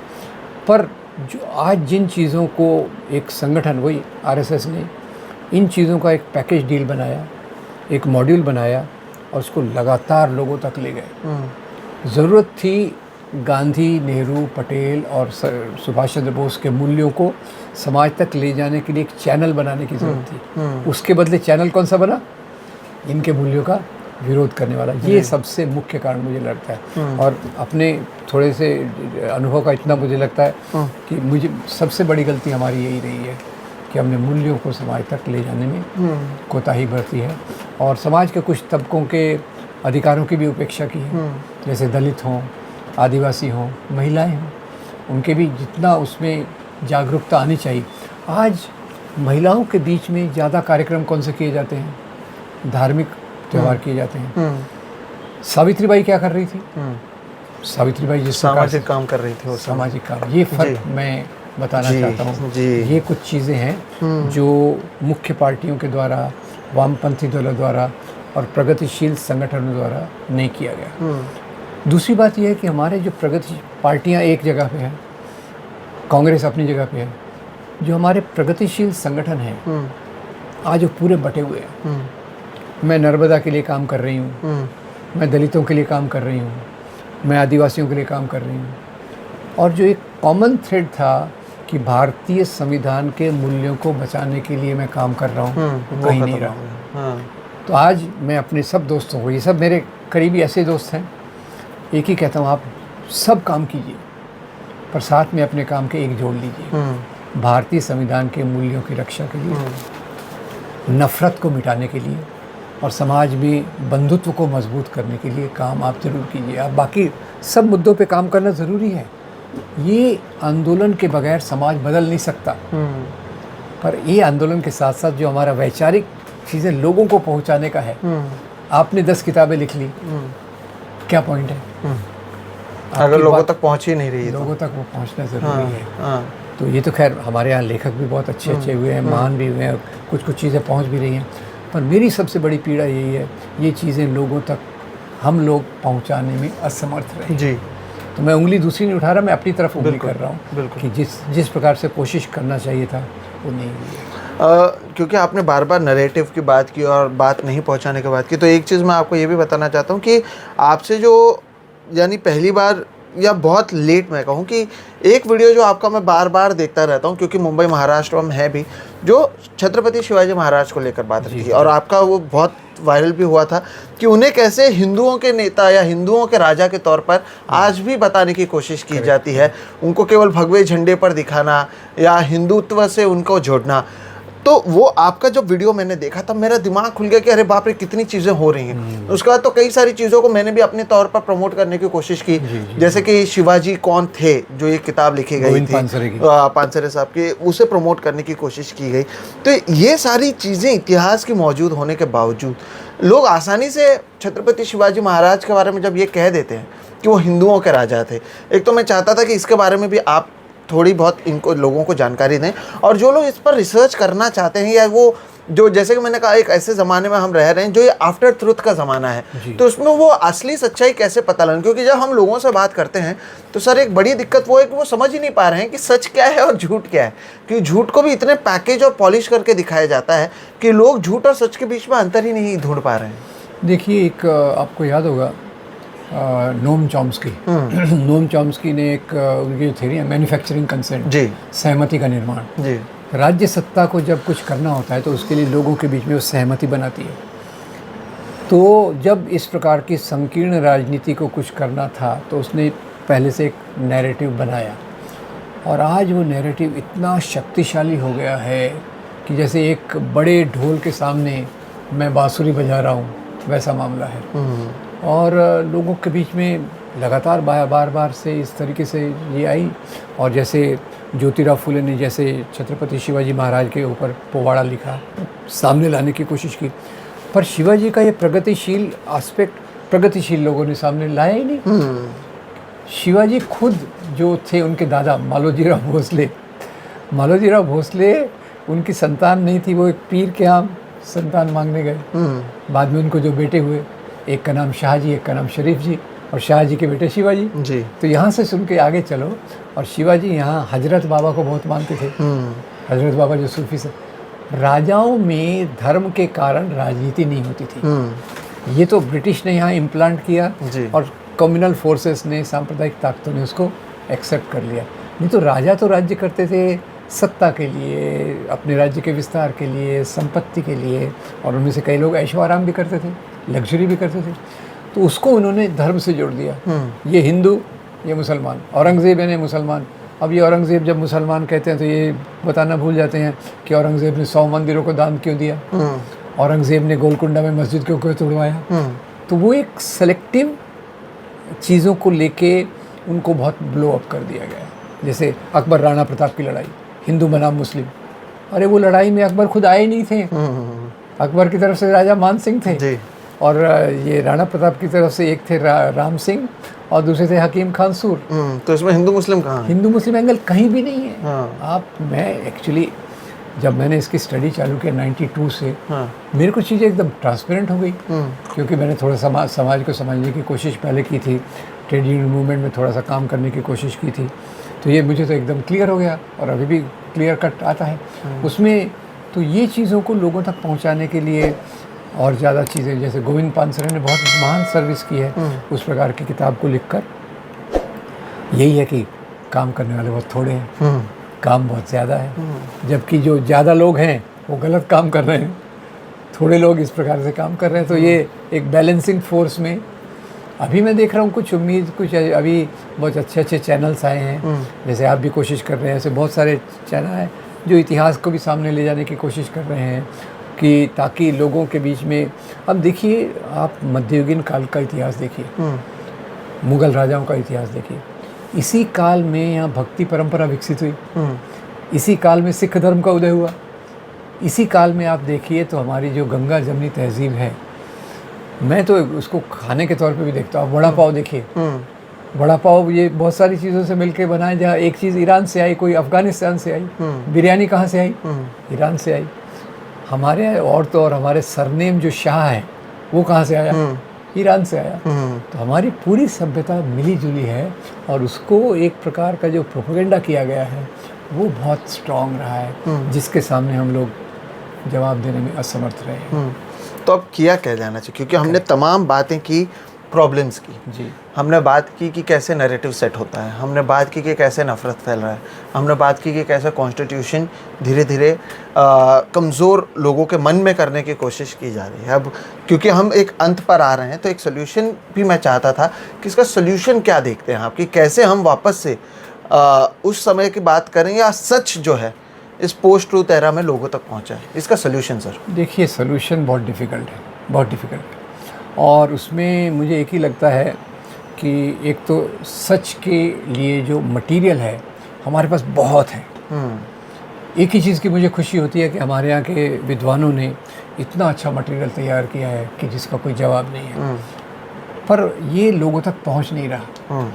पर जो आज जिन चीज़ों को एक संगठन, वही आरएसएस ने इन चीज़ों का एक पैकेज डील बनाया, एक मॉड्यूल बनाया और उसको लगातार लोगों तक ले गए। ज़रूरत थी गांधी, नेहरू, पटेल और सुभाष चंद्र बोस के मूल्यों को समाज तक ले जाने के लिए एक चैनल बनाने की ज़रूरत थी। उसके बदले चैनल कौन सा बना? इनके मूल्यों का विरोध करने वाला। ये सबसे मुख्य कारण मुझे लगता है। और अपने थोड़े से अनुभव का इतना मुझे लगता है कि मुझे सबसे बड़ी गलती हमारी यही रही है कि हमने मूल्यों को समाज तक ले जाने में कोताही बरती है, और समाज के कुछ तबकों के अधिकारों की भी उपेक्षा की है। जैसे दलित हों, आदिवासी हों, महिलाएं हों, उनके भी जितना उसमें जागरूकता आनी चाहिए। आज महिलाओं के बीच में ज़्यादा कार्यक्रम कौन से किए जाते हैं? धार्मिक त्यौहार किए जाते हैं। सावित्रीबाई क्या कर रही थी? सावित्रीबाई जिस सामाजिक काम कर रही थी, वो सामाजिक काम। ये फर्क मैं बताना चाहता हूँ। ये कुछ चीज़ें हैं जो मुख्य पार्टियों के द्वारा, वामपंथी दलों द्वारा और प्रगतिशील संगठनों द्वारा नहीं किया गया। दूसरी बात यह है कि हमारे जो प्रगति पार्टियाँ एक जगह पे हैं, कांग्रेस अपनी जगह पे है, जो हमारे प्रगतिशील संगठन हैं आज वो पूरे बटे हुए हैं। मैं नर्मदा के लिए काम कर रही हूँ, मैं दलितों के लिए काम कर रही हूँ, मैं आदिवासियों के लिए काम कर रही हूँ, और जो एक कॉमन थ्रेड था कि भारतीय संविधान के मूल्यों को बचाने के लिए मैं काम कर रहा हूँ, वो कहीं नहीं रहा। तो आज मैं अपने सब दोस्तों को, ये सब मेरे करीबी ऐसे दोस्त हैं, एक ही कहता हूँ, आप सब काम कीजिए पर साथ में अपने काम के एक जोड़ लीजिए। भारतीय संविधान के मूल्यों की रक्षा के लिए, नफ़रत को मिटाने के लिए और समाज में बंधुत्व को मजबूत करने के लिए काम आप ज़रूर कीजिए। आप बाकी सब मुद्दों पे काम करना ज़रूरी है। ये आंदोलन के बगैर समाज बदल नहीं सकता, पर ये आंदोलन के साथ साथ जो हमारा वैचारिक चीज़ें लोगों को पहुंचाने का है, आपने 10 किताबें लिख ली, क्या पॉइंट है? अगर लोगों तक पहुंच ही नहीं रही है लोगों तक वो पहुंचना ज़रूरी है। हाँ, तो ये तो खैर हमारे यहाँ लेखक भी बहुत अच्छे अच्छे हुए हैं, महान भी हुए हैं, कुछ चीज़ें पहुंच भी रही हैं, पर मेरी सबसे बड़ी पीड़ा यही है, ये चीज़ें लोगों तक हम लोग पहुंचाने में असमर्थ रहे जी। तो मैं उंगली दूसरी नहीं उठा रहा, मैं अपनी तरफ उंगली कर रहा हूँ बिल्कुल। कि जिस प्रकार से कोशिश करना चाहिए था वो नहीं हुई है। क्योंकि आपने बार बार नरेटिव की बात की और बात नहीं पहुंचाने की बात की, तो एक चीज़ मैं आपको ये भी बताना चाहता हूँ कि आपसे जो यानी पहली बार या बहुत लेट मैं कहूँ कि एक वीडियो जो आपका मैं बार बार देखता रहता हूँ, क्योंकि मुंबई महाराष्ट्र में है भी, जो छत्रपति शिवाजी महाराज को लेकर बात रही थी, और आपका वो बहुत वायरल भी हुआ था कि उन्हें कैसे हिंदुओं के नेता या हिंदुओं के राजा के तौर पर आज भी बताने की कोशिश की जाती है, उनको केवल भगवे झंडे पर दिखाना या हिंदुत्व से उनको जोड़ना। तो वो आपका जब वीडियो मैंने देखा तब मेरा दिमाग खुल गया कि अरे बाप रे कितनी चीज़ें हो रही हैं। उसके बाद तो कई सारी चीज़ों को मैंने भी अपने तौर पर प्रमोट करने की कोशिश की, जैसे कि शिवाजी कौन थे, जो ये किताब लिखी गई थी पानसरे साहब की, उसे प्रमोट करने की कोशिश की गई। तो ये सारी चीज़ें इतिहास की मौजूद होने के बावजूद लोग आसानी से छत्रपति शिवाजी महाराज के बारे में जब ये कह देते हैं कि वो हिंदुओं के राजा थे, एक तो मैं चाहता था कि इसके बारे में भी आप थोड़ी बहुत इनको लोगों को जानकारी दें, और जो लोग इस पर रिसर्च करना चाहते हैं या वो जो जैसे कि मैंने कहा एक ऐसे ज़माने में हम रह रहे हैं जो ये आफ्टर ट्रुथ का ज़माना है, तो उसमें वो असली सच्चाई कैसे पता लगें, क्योंकि जब हम लोगों से बात करते हैं तो सर एक बड़ी दिक्कत वो है कि वो समझ ही नहीं पा रहे हैं कि सच क्या है और झूठ क्या है, कि झूठ को भी इतने पैकेज और पॉलिश करके दिखाया जाता है कि लोग झूठ और सच के बीच में अंतर ही नहीं ढूंढ पा रहे हैं। देखिए, एक आपको याद होगा नोम चॉम्स्की नोम चॉम्स्की ने एक उनकी जो थ्योरी है मैन्युफैक्चरिंग कंसेंट, जी, सहमति का निर्माण, जी, राज्य सत्ता को जब कुछ करना होता है तो उसके लिए लोगों के बीच में वो सहमति बनाती है। तो जब इस प्रकार की संकीर्ण राजनीति को कुछ करना था तो उसने पहले से एक नैरेटिव बनाया, और आज वो नैरेटिव इतना शक्तिशाली हो गया है कि जैसे एक बड़े ढोल के सामने मैं बांसुरी बजा रहा हूँ, वैसा मामला है। और लोगों के बीच में लगातार बार बार से इस तरीके से ये आई, और जैसे ज्योतिराव फुले ने जैसे छत्रपति शिवाजी महाराज के ऊपर पोवाड़ा लिखा, सामने लाने की कोशिश की, पर शिवाजी का ये प्रगतिशील एस्पेक्ट प्रगतिशील लोगों ने सामने लाया ही नहीं। शिवाजी खुद जो थे, उनके दादा मालोजीराव भोसले उनकी संतान नहीं थी, वो एक पीर के यहाँ संतान मांगने गए। बाद में उनको जो बेटे हुए, एक का नाम शाहजी, एक का नाम शरीफ जी, और शाहजी के बेटे शिवाजी जी। तो यहाँ से सुन के आगे चलो, और शिवाजी यहाँ हजरत बाबा को बहुत मानते थे। हजरत बाबा जो सूफी से, राजाओं में धर्म के कारण राजनीति नहीं होती थी। ये तो ब्रिटिश ने यहाँ इम्प्लांट किया और कम्युनल फोर्सेस ने, सांप्रदायिक ताकतों ने उसको एक्सेप्ट कर लिया। नहीं तो राजा तो राज्य करते थे सत्ता के लिए, अपने राज्य के विस्तार के लिए, संपत्ति के लिए, और उनमें से कई लोग ऐशो आराम भी करते थे, लग्जरी भी करते थे। तो उसको उन्होंने धर्म से जोड़ दिया, ये हिंदू, ये मुसलमान। औरंगज़ेब यानी मुसलमान। अब ये औरंगज़ेब जब मुसलमान कहते हैं तो ये बताना भूल जाते हैं कि औरंगज़ेब ने 100 मंदिरों को दान क्यों दिया, औरंगज़ेब ने गोलकुंडा में मस्जिद क्यों तोड़वाया। तो वो एक सेलेक्टिव चीज़ों को लेके उनको बहुत ब्लो अप कर दिया गया। जैसे अकबर राणा प्रताप की लड़ाई, हिंदू बनाम मुस्लिम, अरे वो लड़ाई में अकबर खुद आए नहीं थे, अकबर की तरफ से राजा मान सिंह थे, और ये राणा प्रताप की तरफ से एक थे राम सिंह और दूसरे थे हकीम खान सूर। तो इसमें हिंदू मुस्लिम कहाँ है? हिंदू मुस्लिम एंगल कहीं भी नहीं है। मैं एक्चुअली जब मैंने इसकी स्टडी चालू किया 92 से, मेरे को चीज़ें एकदम ट्रांसपेरेंट हो गई, क्योंकि मैंने थोड़ा समाज को समझने की कोशिश पहले की थी, ट्रेड यूनियन मूवमेंट में थोड़ा सा काम करने की कोशिश की थी, तो ये मुझे तो एकदम क्लियर हो गया, और अभी भी क्लियर कट आता है उसमें। तो ये चीज़ों को लोगों तक पहुंचाने के लिए और ज़्यादा चीज़ें, जैसे गोविंद पानसरे ने बहुत महान सर्विस की है उस प्रकार की किताब को लिखकर। यही है कि काम करने वाले बहुत थोड़े हैं, काम बहुत ज़्यादा है, जबकि जो ज़्यादा लोग हैं वो गलत काम कर रहे हैं, थोड़े लोग इस प्रकार से काम कर रहे हैं। तो ये एक बैलेंसिंग फोर्स में अभी मैं देख रहा हूँ कुछ अभी बहुत अच्छे चैनल्स आए हैं, जैसे आप भी कोशिश कर रहे हैं, ऐसे बहुत सारे चैनल हैं जो इतिहास को भी सामने ले जाने की कोशिश कर रहे हैं, कि ताकि लोगों के बीच में, अब देखिए आप मध्ययुगीन काल का इतिहास देखिए, मुग़ल राजाओं का इतिहास देखिए, इसी काल में यहाँ भक्ति परंपरा विकसित हुई, इसी काल में सिख धर्म का उदय हुआ, इसी काल में आप देखिए तो हमारी जो गंगा जमनी तहजीब है मैं तो उसको खाने के तौर पे भी देखता हूँ। वड़ा पाव देखिए, वड़ा पाव ये बहुत सारी चीज़ों से मिलके बनाए, जहाँ एक चीज़ ईरान से आई, कोई अफ़गानिस्तान से आई, बिरयानी कहाँ से आई, ईरान से आई। हमारे और तो और हमारे सरनेम जो शाह है वो कहाँ से आया, ईरान से आया। तो हमारी पूरी सभ्यता मिली जुली है, और उसको एक प्रकार का जो प्रोपेगेंडा किया गया है वो बहुत स्ट्रॉन्ग रहा है, जिसके सामने हम लोग जवाब देने में असमर्थ रहे हैं। तो अब किया क्या जाना चाहिए, क्योंकि हमने तमाम बातें की प्रॉब्लम्स की जी, हमने बात की कि कैसे नैरेटिव सेट होता है, हमने बात की कि कैसे नफरत फैल रहा है, हमने बात की कि कैसे कॉन्स्टिट्यूशन धीरे धीरे कमज़ोर लोगों के मन में करने की कोशिश की जा रही है। अब क्योंकि हम एक अंत पर आ रहे हैं, तो एक सोल्यूशन भी मैं चाहता था कि इसका सोल्यूशन क्या देखते हैं आप, कि कैसे हम वापस से उस समय की बात करें, या सच जो है इस पोस्ट ट्रूथ एरा में लोगों तक पहुँचाए। इसका सोल्यूशन सर? देखिए सोल्यूशन बहुत डिफ़िकल्ट है, बहुत डिफ़िकल्ट है, और उसमें मुझे एक ही लगता है कि एक तो सच के लिए जो मटेरियल है हमारे पास बहुत है। एक ही चीज़ की मुझे खुशी होती है कि हमारे यहाँ के विद्वानों ने इतना अच्छा मटेरियल तैयार किया है कि जिसका कोई जवाब नहीं है, पर ये लोगों तक पहुँच नहीं रहा।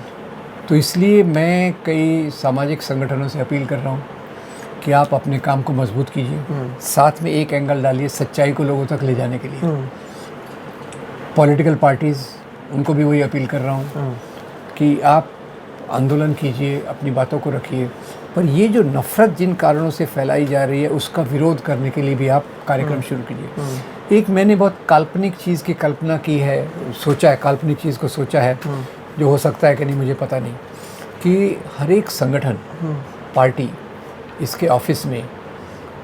तो इसलिए मैं कई सामाजिक संगठनों से अपील कर रहा हूँ कि आप अपने काम को मजबूत कीजिए, साथ में एक एंगल डालिए सच्चाई को लोगों तक ले जाने के लिए। पॉलिटिकल पार्टीज़, उनको भी वही अपील कर रहा हूँ कि आप आंदोलन कीजिए, अपनी बातों को रखिए, पर ये जो नफ़रत जिन कारणों से फैलाई जा रही है उसका विरोध करने के लिए भी आप कार्यक्रम शुरू कीजिए। एक मैंने बहुत काल्पनिक चीज़ की कल्पना की है, सोचा है, काल्पनिक चीज़ को सोचा है, जो हो सकता है कि नहीं मुझे पता नहीं, कि हर एक संगठन, पार्टी, इसके ऑफिस में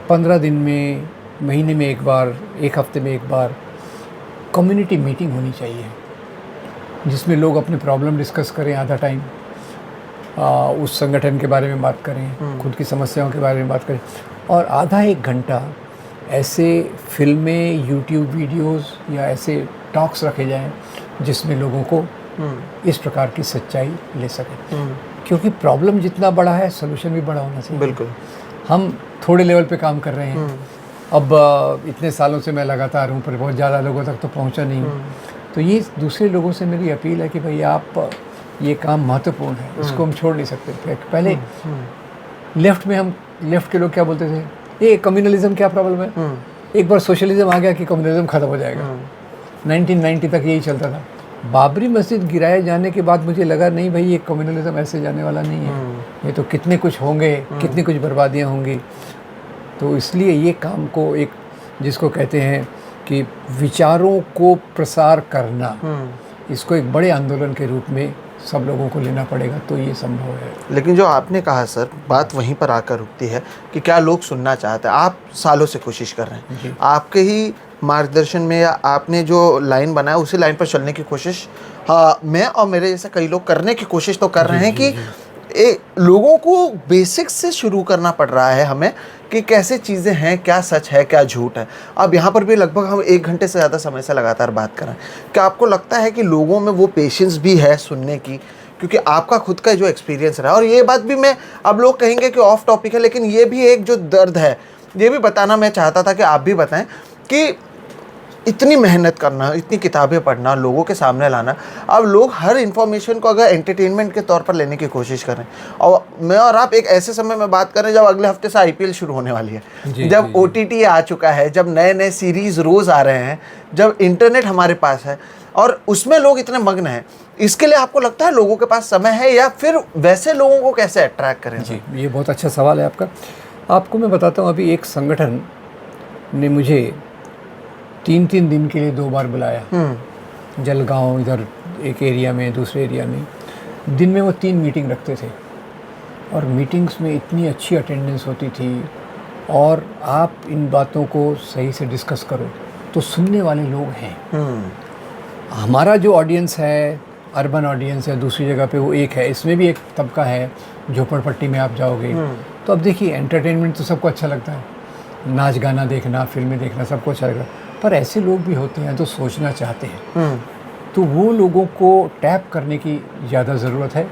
15 दिन में, महीने में एक बार, एक हफ्ते में एक बार कम्युनिटी मीटिंग होनी चाहिए, जिसमें लोग अपने प्रॉब्लम डिस्कस करें, आधा टाइम उस संगठन के बारे में बात करें, खुद की समस्याओं के बारे में बात करें, और आधा एक घंटा ऐसे फिल्में, यूट्यूब वीडियोस या ऐसे टॉक्स रखे जाएं जिसमें लोगों को इस प्रकार की सच्चाई ले सकें। क्योंकि प्रॉब्लम जितना बड़ा है सोल्यूशन भी बड़ा होना चाहिए। बिल्कुल। हम थोड़े लेवल पे काम कर रहे हैं, अब इतने सालों से मैं लगातार हूँ, पर बहुत ज़्यादा लोगों तक तो पहुँचा नहीं हूँ। तो ये दूसरे लोगों से मेरी अपील है कि भाई आप, ये काम महत्वपूर्ण है, इसको हम छोड़ नहीं सकते। पहले लेफ़्ट में हम, लेफ़्ट के लोग क्या बोलते थे, ये कम्युनलिज्म क्या प्रॉब्लम है, एक बार सोशलिज्म आ गया कि कम्युनलिज्म ख़त्म हो जाएगा। 1990 तक यही चलता था। बाबरी मस्जिद गिराए जाने के बाद मुझे लगा नहीं भाई, ये कम्युनलिज्म ऐसे जाने वाला नहीं है, ये तो कितने कुछ होंगे, कितनी कुछ बर्बादियाँ होंगी। तो इसलिए ये काम को, एक जिसको कहते हैं कि विचारों को प्रसार करना, इसको एक बड़े आंदोलन के रूप में सब लोगों को लेना पड़ेगा, तो ये संभव है। लेकिन जो आपने कहा सर, बात वहीं पर आकर रुकती है कि क्या लोग सुनना चाहते हैं। आप सालों से कोशिश कर रहे हैं, आपके ही मार्गदर्शन में या आपने जो लाइन बनाया उसी लाइन पर चलने की कोशिश मैं और मेरे जैसे कई लोग करने की कोशिश तो कर रहे हैं कि लोगों को बेसिक्स से शुरू करना पड़ रहा है हमें, कि कैसे चीज़ें हैं, क्या सच है, क्या झूठ है। अब यहाँ पर भी लगभग हम 1 घंटे से ज़्यादा समय से लगातार बात कर रहे हैं। क्या आपको लगता है कि लोगों में वो पेशेंस भी है सुनने की, क्योंकि आपका खुद का जो एक्सपीरियंस रहा, और ये बात भी मैं, अब लोग कहेंगे कि ऑफ टॉपिक है, लेकिन ये भी एक जो दर्द है, ये भी बताना मैं चाहता था कि आप भी बताएं कि इतनी मेहनत करना, इतनी किताबें पढ़ना, लोगों के सामने लाना, अब लोग हर इन्फॉर्मेशन को अगर एंटरटेनमेंट के तौर पर लेने की कोशिश कर रहे हैं। और मैं और आप एक ऐसे समय में बात कर रहे हैं जब अगले हफ्ते से IPL शुरू होने वाली है, जब OTT आ चुका है, जब नए नए सीरीज़ रोज़ आ रहे हैं, जब इंटरनेट हमारे पास है, और उसमें लोग इतने मग्न हैं। इसके लिए आपको लगता है लोगों के पास समय है, या फिर वैसे लोगों को कैसे अट्रैक्ट करें? जी, ये बहुत अच्छा सवाल है आपका। आपको मैं बताता हूँ, अभी एक संगठन ने मुझे 3-3 दिन के लिए 2 बार बुलाया, जलगांव, इधर एक एरिया में, दूसरे एरिया में। दिन में वो 3 मीटिंग रखते थे, और मीटिंग्स में इतनी अच्छी अटेंडेंस होती थी, और आप इन बातों को सही से डिस्कस करो तो सुनने वाले लोग हैं। हमारा जो ऑडियंस है, अर्बन ऑडियंस है, दूसरी जगह पे वो एक है, इसमें भी एक तबका है, झोपड़पट्टी में आप जाओगे तो अब देखिए एंटरटेनमेंट तो सबको अच्छा लगता है, नाच गाना देखना, फिल्में देखना सबको अच्छा लगता है, पर ऐसे लोग भी होते हैं जो सोचना चाहते हैं। तो वो लोगों को टैप करने की ज़्यादा ज़रूरत है।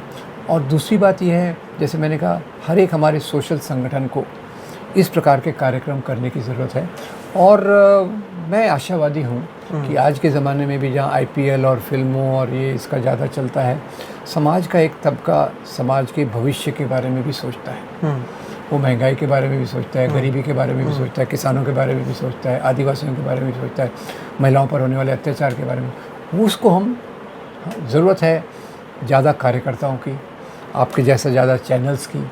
और दूसरी बात यह है, जैसे मैंने कहा, हर एक हमारे सोशल संगठन को इस प्रकार के कार्यक्रम करने की ज़रूरत है। और मैं आशावादी हूँ कि आज के ज़माने में भी जहाँ IPL और फिल्मों और ये इसका ज़्यादा चलता है, समाज का एक तबका समाज के भविष्य के बारे में भी सोचता है। वो महंगाई के बारे में भी सोचता है, गरीबी के बारे में भी सोचता है, किसानों के बारे में भी सोचता है, आदिवासियों के बारे में भी सोचता है, महिलाओं पर होने वाले अत्याचार के बारे में। उसको हम ज़रूरत है ज़्यादा कार्यकर्ताओं की, आपके जैसा ज़्यादा चैनल्स की।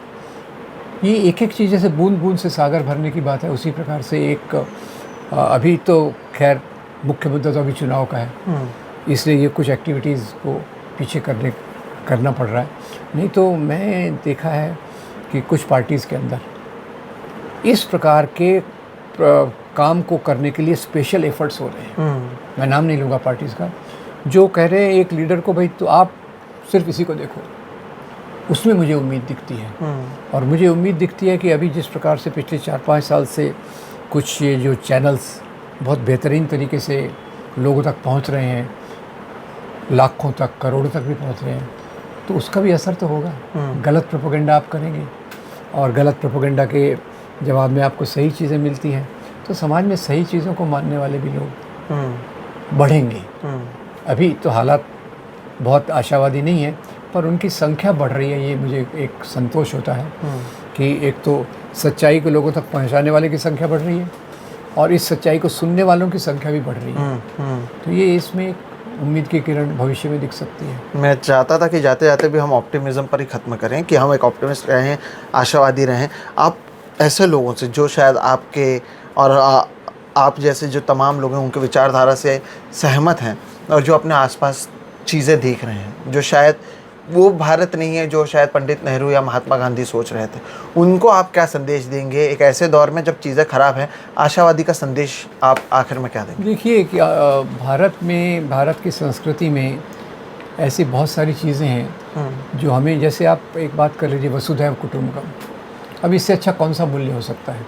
ये एक एक चीज़ जैसे बूंद बूंद से सागर भरने की बात है, उसी प्रकार से एक अभी तो खैर मुख्य मुद्दा तो अभी चुनाव का है, इसलिए ये कुछ एक्टिविटीज़ को पीछे करना पड़ रहा है। नहीं तो मैं देखा है कि कुछ पार्टीज़ के अंदर इस प्रकार के काम को करने के लिए स्पेशल एफर्ट्स हो रहे हैं। मैं नाम नहीं लूँगा पार्टीज़ का, जो कह रहे हैं एक लीडर को भाई तो आप सिर्फ इसी को देखो। उसमें मुझे उम्मीद दिखती है। और मुझे उम्मीद दिखती है कि अभी जिस प्रकार से पिछले 4-5 साल से कुछ ये जो चैनल्स बहुत बेहतरीन तरीके से लोगों तक पहुंच रहे हैं, लाखों तक, करोड़ों तक भी पहुंच रहे हैं, तो उसका भी असर तो होगा। गलत प्रोपेगेंडा आप करेंगे और गलत प्रोपेगेंडा के जवाब में आपको सही चीज़ें मिलती हैं, तो समाज में सही चीज़ों को मानने वाले भी लोग बढ़ेंगे। अभी तो हालात बहुत आशावादी नहीं है, पर उनकी संख्या बढ़ रही है, ये मुझे एक संतोष होता है कि एक तो सच्चाई को लोगों तक पहुंचाने वाले की संख्या बढ़ रही है और इस सच्चाई को सुनने वालों की संख्या भी बढ़ रही है। तो ये इसमें एक उम्मीद की किरण भविष्य में दिख सकती है। मैं चाहता था कि जाते जाते भी हम ऑप्टिमिज्म पर ही ख़त्म करें, कि हम एक ऑप्टिमिस्ट रहें, आशावादी रहें। आप ऐसे लोगों से जो शायद आपके और आप जैसे जो तमाम लोग हैं उनके विचारधारा से सहमत हैं और जो अपने आसपास चीज़ें देख रहे हैं, जो शायद वो भारत नहीं है जो शायद पंडित नेहरू या महात्मा गांधी सोच रहे थे, उनको आप क्या संदेश देंगे एक ऐसे दौर में जब चीज़ें ख़राब हैं? आशावादी का संदेश आप आखिर में क्या देंगे? देखिए कि भारत की संस्कृति में ऐसी बहुत सारी चीज़ें हैं जो हमें, जैसे आप एक बात कर लीजिए वसुधैव कुटुंबकम, अब इससे अच्छा कौन सा मूल्य हो सकता है।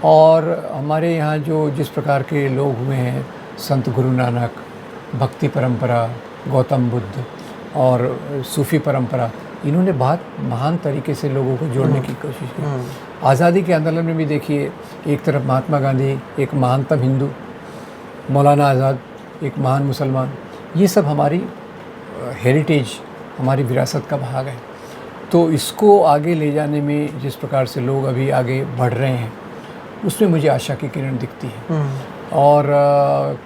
और हमारे यहाँ जो जिस प्रकार के लोग हुए हैं, संत गुरु नानक, भक्ति परंपरा, गौतम बुद्ध और सूफ़ी परंपरा, इन्होंने बहुत महान तरीके से लोगों को जोड़ने की कोशिश की। आज़ादी के आंदोलन में भी देखिए, एक तरफ महात्मा गांधी एक महानतम हिंदू, मौलाना आज़ाद एक महान मुसलमान, ये सब हमारी हेरिटेज, हमारी विरासत का भाग है। तो इसको आगे ले जाने में जिस प्रकार से लोग अभी आगे बढ़ रहे हैं, उसमें मुझे आशा की किरण दिखती है। और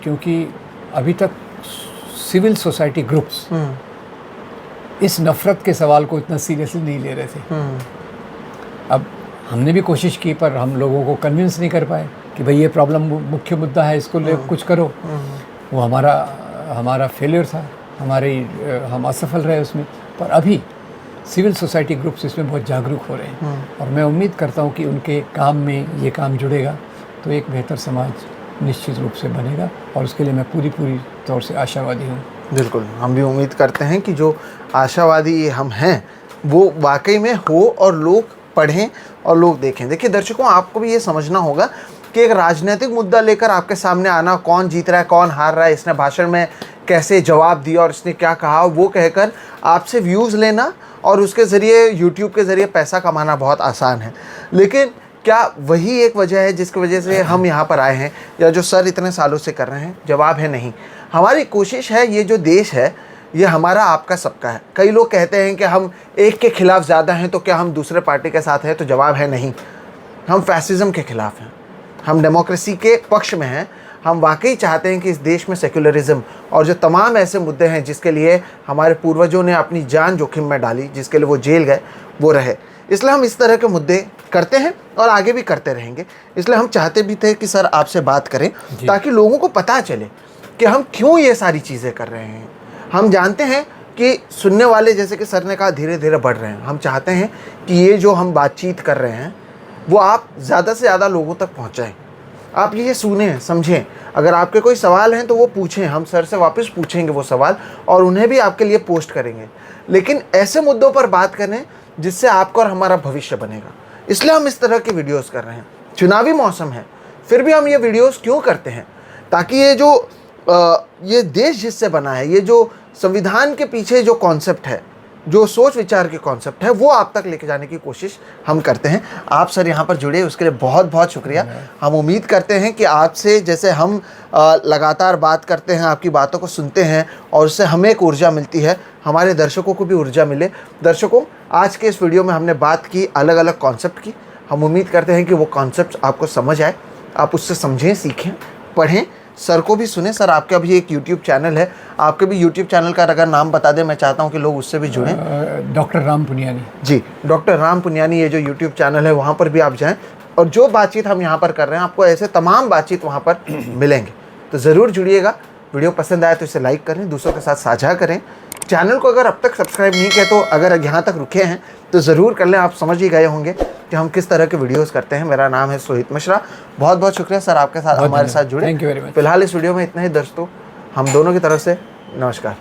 क्योंकि अभी तक सिविल सोसाइटी ग्रुप्स इस नफ़रत के सवाल को इतना सीरियसली नहीं ले रहे थे। अब हमने भी कोशिश की, पर हम लोगों को कन्विंस नहीं कर पाए कि भाई ये प्रॉब्लम मुख्य मुद्दा है, इसको ले कुछ करो। वो हमारा फेलियर था, हम असफल रहे उसमें। पर अभी सिविल सोसाइटी ग्रुप्स इसमें बहुत जागरूक हो रहे हैं और मैं उम्मीद करता हूँ कि उनके काम में ये काम जुड़ेगा तो एक बेहतर समाज निश्चित रूप से बनेगा, और उसके लिए मैं पूरी तौर से आशावादी हूँ। बिल्कुल, हम भी उम्मीद करते हैं कि जो आशावादी हम हैं वो वाकई में हो और लोग पढ़ें और लोग देखें। देखिए दर्शकों, आपको भी ये समझना होगा कि एक राजनीतिक मुद्दा लेकर आपके सामने आना, कौन जीत रहा है कौन हार रहा है, इसने भाषण में कैसे जवाब दिया और इसने क्या कहा, वो कहकर आपसे व्यूज़ लेना और उसके ज़रिए यूट्यूब के ज़रिए पैसा कमाना बहुत आसान है। लेकिन क्या वही एक वजह है जिसकी वजह से हम यहाँ पर आए हैं, या जो सर इतने सालों से कर रहे हैं? जवाब है नहीं। हमारी कोशिश है, ये जो देश है ये हमारा आपका सबका है। कई लोग कहते हैं कि हम एक के खिलाफ़ ज़्यादा हैं तो क्या हम दूसरे पार्टी के साथ हैं, तो जवाब है नहीं। हम फैसिज़म के ख़िलाफ़ हैं, हम डेमोक्रेसी के पक्ष में हैं। हम वाकई चाहते हैं कि इस देश में सेक्युलरिज्म और जो तमाम ऐसे मुद्दे हैं जिसके लिए हमारे पूर्वजों ने अपनी जान जोखिम में डाली, जिसके लिए वो जेल गए, वो रहे। इसलिए हम इस तरह के मुद्दे करते हैं और आगे भी करते रहेंगे। इसलिए हम चाहते भी थे कि सर आपसे बात करें ताकि लोगों को पता चले कि हम क्यों ये सारी चीज़ें कर रहे हैं। हम जानते हैं कि सुनने वाले, जैसे कि सर ने कहा, धीरे धीरे बढ़ रहे हैं। हम चाहते हैं कि ये जो हम बातचीत कर रहे हैं वो आप ज़्यादा से ज़्यादा लोगों तक पहुँचाएँ। आप ये सुनें, समझें। अगर आपके कोई सवाल हैं तो वो पूछें, हम सर से वापस पूछेंगे वो सवाल और उन्हें भी आपके लिए पोस्ट करेंगे। लेकिन ऐसे मुद्दों पर बात करें जिससे आपका और हमारा भविष्य बनेगा। इसलिए हम इस तरह की वीडियोस कर रहे हैं। चुनावी मौसम है, फिर भी हम ये वीडियोस क्यों करते हैं? ताकि ये जो ये देश जिससे बना है, ये जो संविधान के पीछे जो कॉन्सेप्ट है, जो सोच विचार के कॉन्सेप्ट है वो आप तक लेके जाने की कोशिश हम करते हैं। आप सर यहाँ पर जुड़े उसके लिए बहुत बहुत शुक्रिया। हम उम्मीद करते हैं कि आपसे जैसे हम लगातार बात करते हैं, आपकी बातों को सुनते हैं और उससे हमें एक ऊर्जा मिलती है, हमारे दर्शकों को भी ऊर्जा मिले। दर्शकों, आज के इस वीडियो में हमने बात की अलग अलग कॉन्सेप्ट की। हम उम्मीद करते हैं कि वो कॉन्सेप्ट आपको समझ आए, आप उससे समझें, सीखें, पढ़ें, सर को भी सुने। सर आपका भी एक यूट्यूब चैनल है, आपके भी यूट्यूब चैनल का अगर नाम बता दें, मैं चाहता हूं कि लोग उससे भी जुड़ें। डॉक्टर राम पुनियानी जी, डॉक्टर राम पुनियानी ये जो यूट्यूब चैनल है वहाँ पर भी आप जाएं और जो बातचीत हम यहाँ पर कर रहे हैं आपको ऐसे तमाम बातचीत वहाँ पर मिलेंगे। तो ज़रूर जुड़िएगा। वीडियो पसंद आए तो इसे लाइक करें, दूसरों के साथ साझा करें। चैनल को अगर अब तक सब्सक्राइब नहीं किया तो अगर यहाँ तक रुके हैं तो ज़रूर कर लें। आप समझ ही गए होंगे कि हम किस तरह के वीडियोस करते हैं। मेरा नाम है सोहित मिश्रा। बहुत बहुत शुक्रिया सर आपके साथ हमारे साथ जुड़े। Thank you very much. फिलहाल इस वीडियो में इतना ही दोस्तों, हम दोनों की तरफ से नमस्कार।